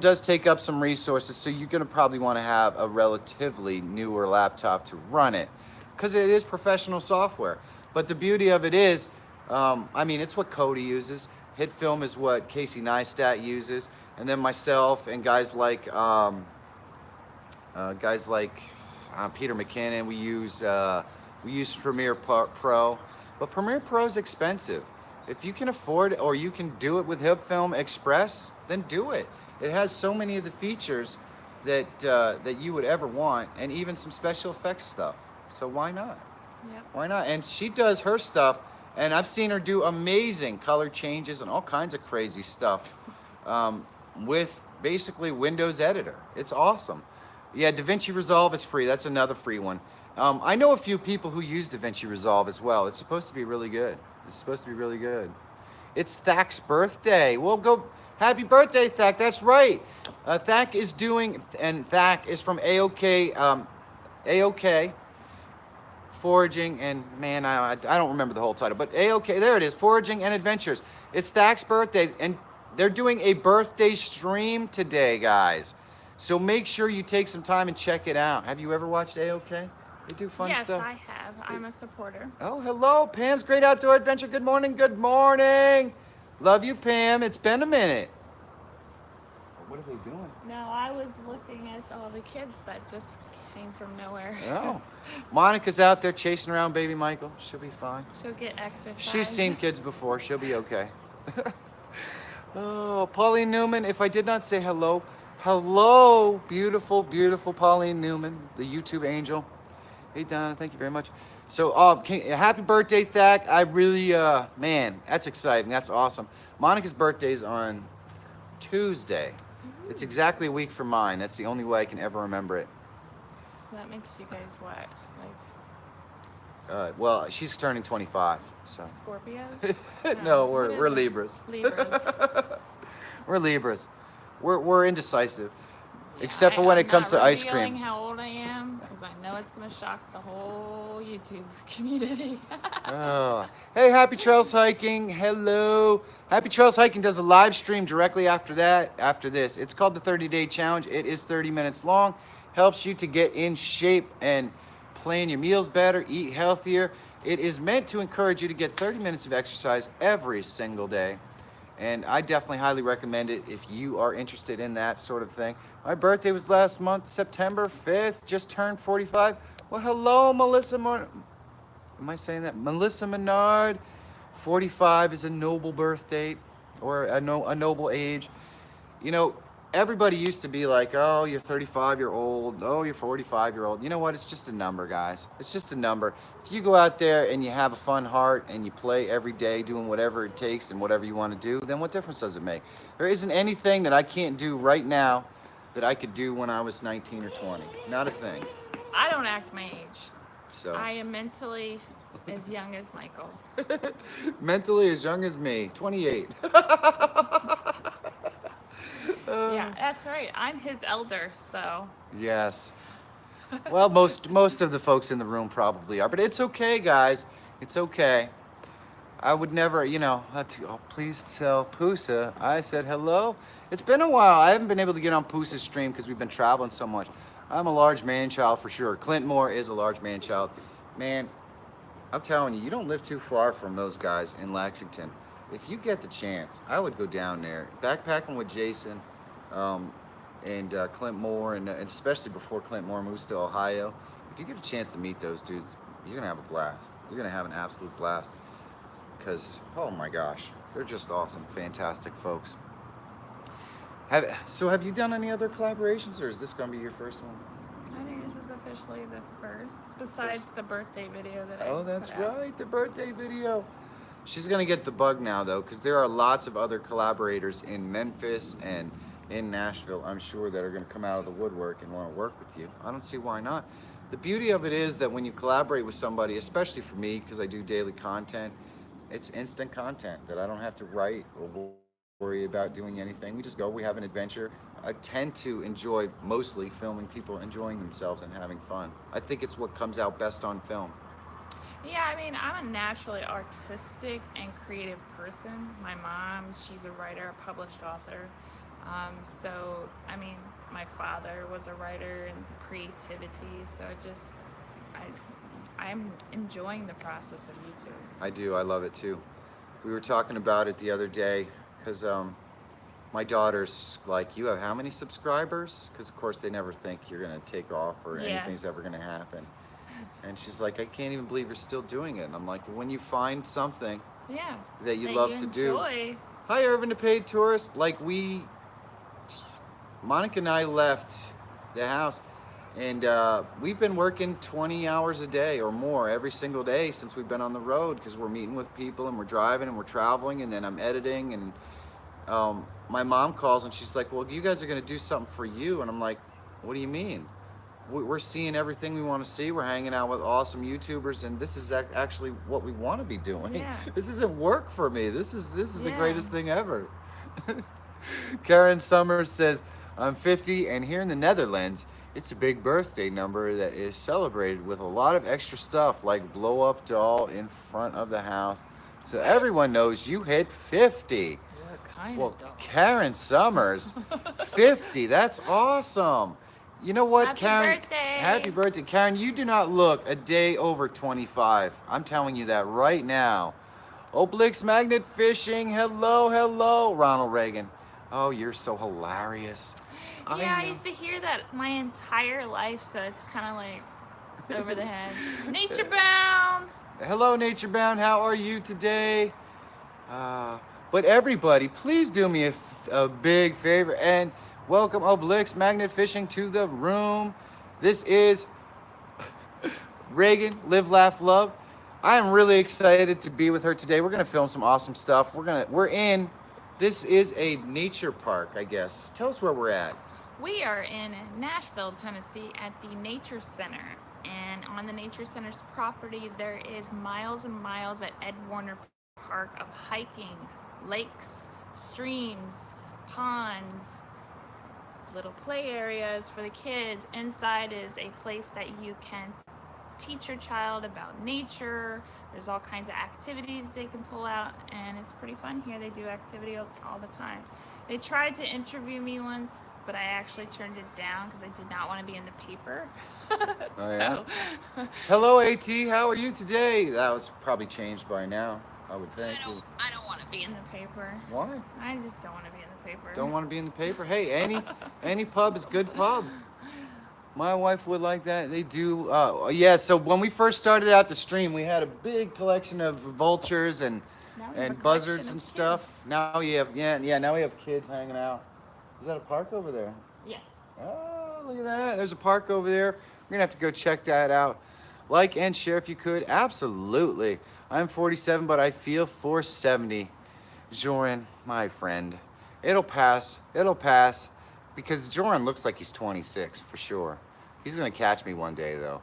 does take up some resources, so you're gonna probably wanna have a relatively newer laptop to run it, because it is professional software. But the beauty of it is, I mean, it's what Cody uses. HitFilm is what Casey Neistat uses, and then myself and guys like Peter McKinnon. We use Premiere Pro, but Premiere Pro is expensive. If you can afford it, or you can do it with HitFilm Express, then do it. It has so many of the features that you would ever want, and even some special effects stuff. So why not? Yep. Why not? And she does her stuff. And I've seen her do amazing color changes and all kinds of crazy stuff with basically Windows Editor. It's awesome. Yeah, DaVinci Resolve is free. That's another free one. I know a few people who use DaVinci Resolve as well. It's supposed to be really good. It's supposed to be really good. It's Thak's birthday. We'll go. Happy birthday, Thak. That's right. Thak is doing, and Thak is from A-OK. A-OK. Foraging and, man, I don't remember the whole title, but A-OK, there it is, Foraging and Adventures. It's Thak's birthday, and they're doing a birthday stream today, guys. So make sure you take some time and check it out. Have you ever watched A-OK? They do fun stuff. Yes, I have. I'm a supporter. Oh, hello, Pam's Great Outdoor Adventure. Good morning, good morning. Love you, Pam. It's been a minute. What are they doing? No, I was looking at all the kids that just came from nowhere. Oh. Monica's out there chasing around baby Michael. She'll be fine. She'll get exercise. She's seen kids before. She'll be okay. Oh, Pauline Newman, if I did not say hello, hello, beautiful, beautiful Pauline Newman, the YouTube angel. Hey, Donna, thank you very much. So, happy birthday, Thak. I really, man, that's exciting. That's awesome. Monica's birthday's on Tuesday. It's exactly a week from mine. That's the only way I can ever remember it. So that makes you guys what? Well, she's turning 25. So. Scorpios? No, we're Libras. Libras. We're Libras. We're indecisive, except for when it comes to ice cream. I'm not revealing how old I am because I know that's gonna shock the whole YouTube community. Oh. Hey, Happy Trails Hiking. Hello. Happy Trails Hiking does a live stream directly after this. It's called the 30-Day Challenge. It is 30 minutes long. Helps you to get in shape and plan your meals better, eat healthier. It is meant to encourage you to get 30 minutes of exercise every single day. And I definitely highly recommend it if you are interested in that sort of thing. My birthday was last month, September 5th, just turned 45. Well, hello, Melissa. Am I saying that? Melissa Menard. 45 is a noble birth date, or a noble age. You know, everybody used to be like, oh, you're 35-year-old. Oh, you're 45-year-old. You know what? It's just a number, guys. It's just a number. If you go out there and you have a fun heart and you play every day doing whatever it takes and whatever you want to do, then what difference does it make? There isn't anything that I can't do right now that I could do when I was 19 or 20. Not a thing. I don't act my age. So I am mentally as young as Michael. mentally as young as me, 28. Yeah, that's right. I'm his elder, so. Yes. Well, most of the folks in the room probably are, but it's okay, guys. It's okay. I would never, you know, please tell Pusa I said hello. It's been a while. I haven't been able to get on Pusa's stream because we've been traveling so much. I'm a large man-child for sure. Clint Moore is a large man-child. Man, I'm telling you, you don't live too far from those guys in Lexington. If you get the chance, I would go down there, backpacking with Jason, and Clint Moore, and especially before Clint Moore moves to Ohio. If you get a chance to meet those dudes, you're gonna have a blast. You're gonna have an absolute blast. Because, oh my gosh, they're just awesome, fantastic folks. Have you done any other collaborations, or is this gonna be your first one? I think this is officially the first, besides the birthday video that I Oh, that's put out. right, the birthday video. She's gonna get the bug now though, because there are lots of other collaborators in Memphis and in Nashville, I'm sure, that are gonna come out of the woodwork and wanna work with you. I don't see why not. The beauty of it is that when you collaborate with somebody, especially for me, because I do daily content, it's instant content that I don't have to write or worry about doing anything. We just go, we have an adventure. I tend to enjoy mostly filming people enjoying themselves and having fun. I think it's what comes out best on film. Yeah, I mean, I'm a naturally artistic and creative person. My mom, she's a writer, a published author. So, I mean, my father was a writer and creativity. So I'm enjoying the process of YouTube. I do, I love it too. We were talking about it the other day because my daughter's like, you have how many subscribers? Because of course they never think you're gonna take off or anything's ever gonna happen. And she's like, I can't even believe you're still doing it. And I'm like, when you find something that you love to do. Hi, Irvin, the paid tourist. Like Monica and I left the house, and we've been working 20 hours a day or more every single day since we've been on the road, because we're meeting with people and we're driving and we're traveling, and then I'm editing. And my mom calls and she's like, well, you guys are going to do something for you. And I'm like, what do you mean? We're seeing everything we want to see. We're hanging out with awesome YouTubers, and this is actually what we want to be doing. Yeah. This isn't work for me. This is the greatest thing ever. Karen Summers says, I'm 50, and here in the Netherlands, it's a big birthday number that is celebrated with a lot of extra stuff, like blow-up doll in front of the house. So everyone knows you hit 50. Well, Karen Summers, 50, that's awesome. You know what, Happy Karen? birthday. Happy birthday. Karen, you do not look a day over 25. I'm telling you that right now. Oblix Magnet Fishing, hello, hello. Ronald Reagan. Oh, you're so hilarious. Yeah, I used to hear that my entire life, so it's kind of like over the head. Nature Bound. Hello, Nature Bound. How are you today? But everybody, please do me a big favor and welcome Oblix Magnet Fishing to the room. This is Regan, Live, Laugh, Love. I am really excited to be with her today. We're gonna film some awesome stuff. This is a nature park, I guess. Tell us where we're at. We are in Nashville, Tennessee at the Nature Center. And on the Nature Center's property, there is miles and miles at Ed Warner Park of hiking, lakes, streams, ponds, little play areas for the kids. Inside is a place that you can teach your child about nature. There's all kinds of activities they can pull out, and it's pretty fun here. They do activities all the time. They tried to interview me once, but I actually turned it down because I did not want to be in the paper. Oh, yeah? Hello, AT. How are you today? That was probably changed by now, I would think. I don't want to be in the paper. Why? I just don't want to be in the paper. Don't want to be in the paper? Hey, any pub is good pub. My wife would like that. They do. Yeah, so when we first started out the stream, we had a big collection of vultures and buzzards and stuff. Now we have, now we have kids hanging out. Is that a park over there? Yeah. Oh, look at that. There's a park over there. We're going to have to go check that out. Like and share if you could. Absolutely. I'm 47, but I feel 470. Joran, my friend. It'll pass. It'll pass. Because Joran looks like he's 26, for sure. He's going to catch me one day, though.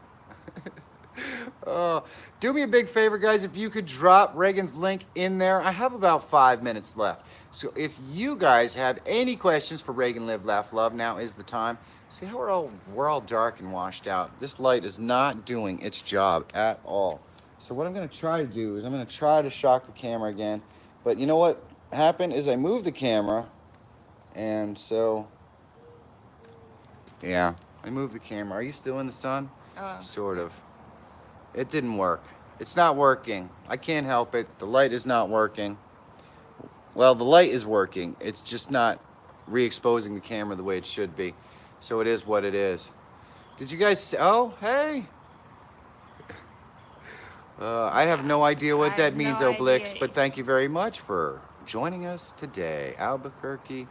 Oh, do me a big favor, guys. If you could drop Regan's link in there. I have about 5 minutes left. So if you guys have any questions for Regan Live, Laugh, Love, now is the time. See how we're all dark and washed out. This light is not doing its job at all. So what I'm going to try to do is I'm going to try to shock the camera again. But you know what happened is I moved the camera. And so, yeah, I moved the camera. Are you still in the sun? Sort of. It didn't work. It's not working. I can't help it. The light is not working. Well, the light is working. It's just not re-exposing the camera the way it should be. So it is what it is. Did you guys see? Oh, hey. I have no idea what that means, Oblix, but thank you very much for joining us today. Albuquerque,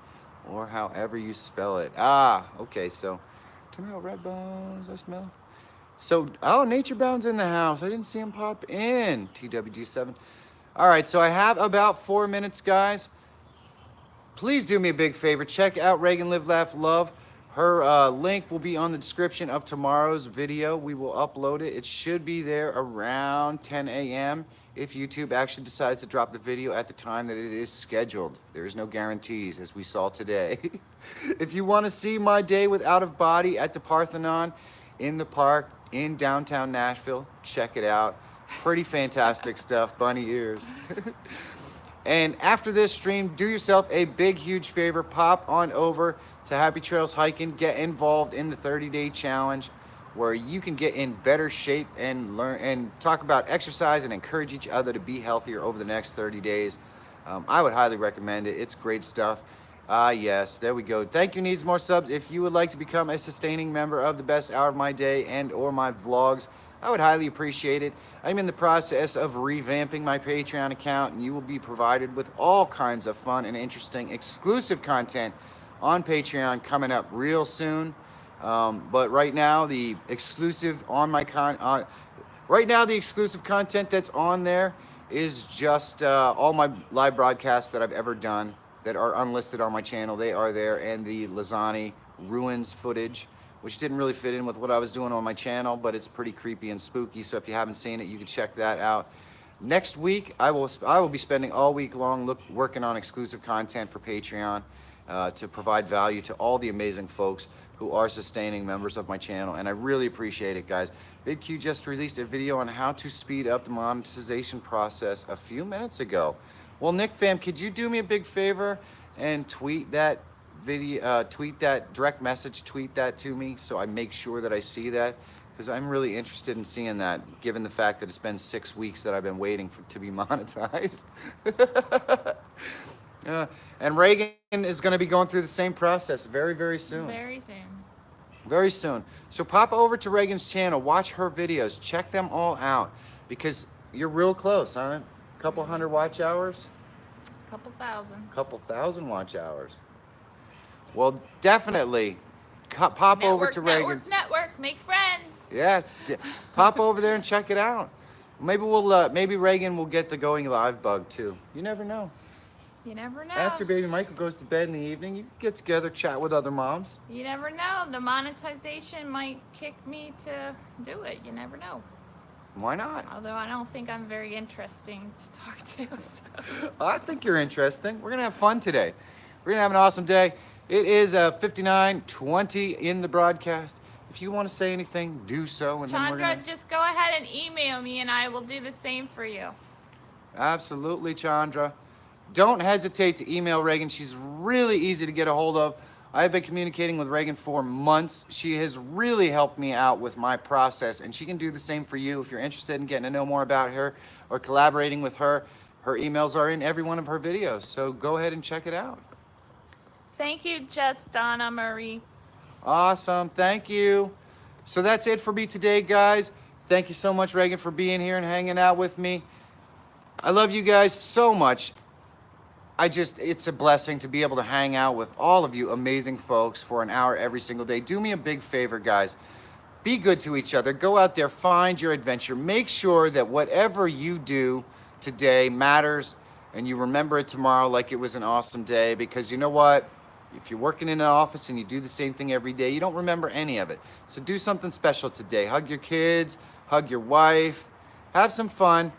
or however you spell it. Ah, okay, so turn out red bones, I smell. So, oh, Nature Bound's in the house. I didn't see him pop in. TWG7. All right, so I have about 4 minutes, guys. Please do me a big favor. Check out Regan Live, Laugh, Love. Her link will be on the description of tomorrow's video. We will upload it. It should be there around 10 a.m. if YouTube actually decides to drop the video at the time that it is scheduled. There is no guarantees, as we saw today. If you want to see my day with Out of Body at the Parthenon in the park in downtown Nashville, check it out. Pretty fantastic stuff, bunny ears. And after this stream, do yourself a big, huge favor. Pop on over to Happy Trails Hiking. Get involved in the 30-day challenge where you can get in better shape and learn and talk about exercise and encourage each other to be healthier over the next 30 days. I would highly recommend it. It's great stuff. Yes, there we go. Thank you, needs more subs. If you would like to become a sustaining member of the best hour of my day and or my vlogs, I would highly appreciate it. I'm in the process of revamping my Patreon account, and you will be provided with all kinds of fun and interesting exclusive content on Patreon coming up real soon. But right now, the exclusive content that's on there is just all my live broadcasts that I've ever done that are unlisted on my channel. They are there, and the Lizani ruins footage, which didn't really fit in with what I was doing on my channel, but it's pretty creepy and spooky. So if you haven't seen it, you can check that out. Next week, I will be spending all week long working on exclusive content for Patreon to provide value to all the amazing folks who are sustaining members of my channel, and I really appreciate it, guys. VidQ just released a video on how to speed up the monetization process a few minutes ago. Well, Nick fam, could you do me a big favor and tweet that video, tweet that direct message, tweet that to me so I make sure that I see that, because I'm really interested in seeing that, given the fact that it's been 6 weeks that I've been waiting to be monetized. And Regan is going to be going through the same process very, very soon. Very soon. Very soon. So pop over to Regan's channel, watch her videos, check them all out, because you're real close, huh? Couple hundred watch hours? Couple thousand. Couple thousand watch hours. Well, definitely pop over to Regan's. Network, make friends. Yeah, pop over there and check it out. Maybe maybe Regan will get the going live bug too. You never know. You never know. After baby Michael goes to bed in the evening, you get together, chat with other moms. You never know. The monetization might kick me to do it. You never know. Why not? Although I don't think I'm very interesting to talk to. So. I think you're interesting. We're going to have fun today. We're going to have an awesome day. It is 59:20 in the broadcast. If you want to say anything, do so. And then we're Chandra, gonna... just go ahead and email me and I will do the same for you. Absolutely, Chandra. Don't hesitate to email Regan. She's really easy to get a hold of. I've been communicating with Regan for months. She has really helped me out with my process, and she can do the same for you if you're interested in getting to know more about her or collaborating with her. Her emails are in every one of her videos, so go ahead and check it out. Thank you, Just Donna Marie. Awesome, thank you. So that's it for me today, guys. Thank you so much, Regan, for being here and hanging out with me. I love you guys so much. It's a blessing to be able to hang out with all of you amazing folks for an hour every single day. Do me a big favor, guys. Be good to each other. Go out there, find your adventure. Make sure that whatever you do today matters and you remember it tomorrow like it was an awesome day, because you know what? If you're working in an office and you do the same thing every day, you don't remember any of it. So do something special today. Hug your kids, hug your wife, have some fun.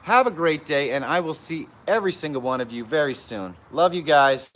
Have a great day, and I will see every single one of you very soon. Love you guys.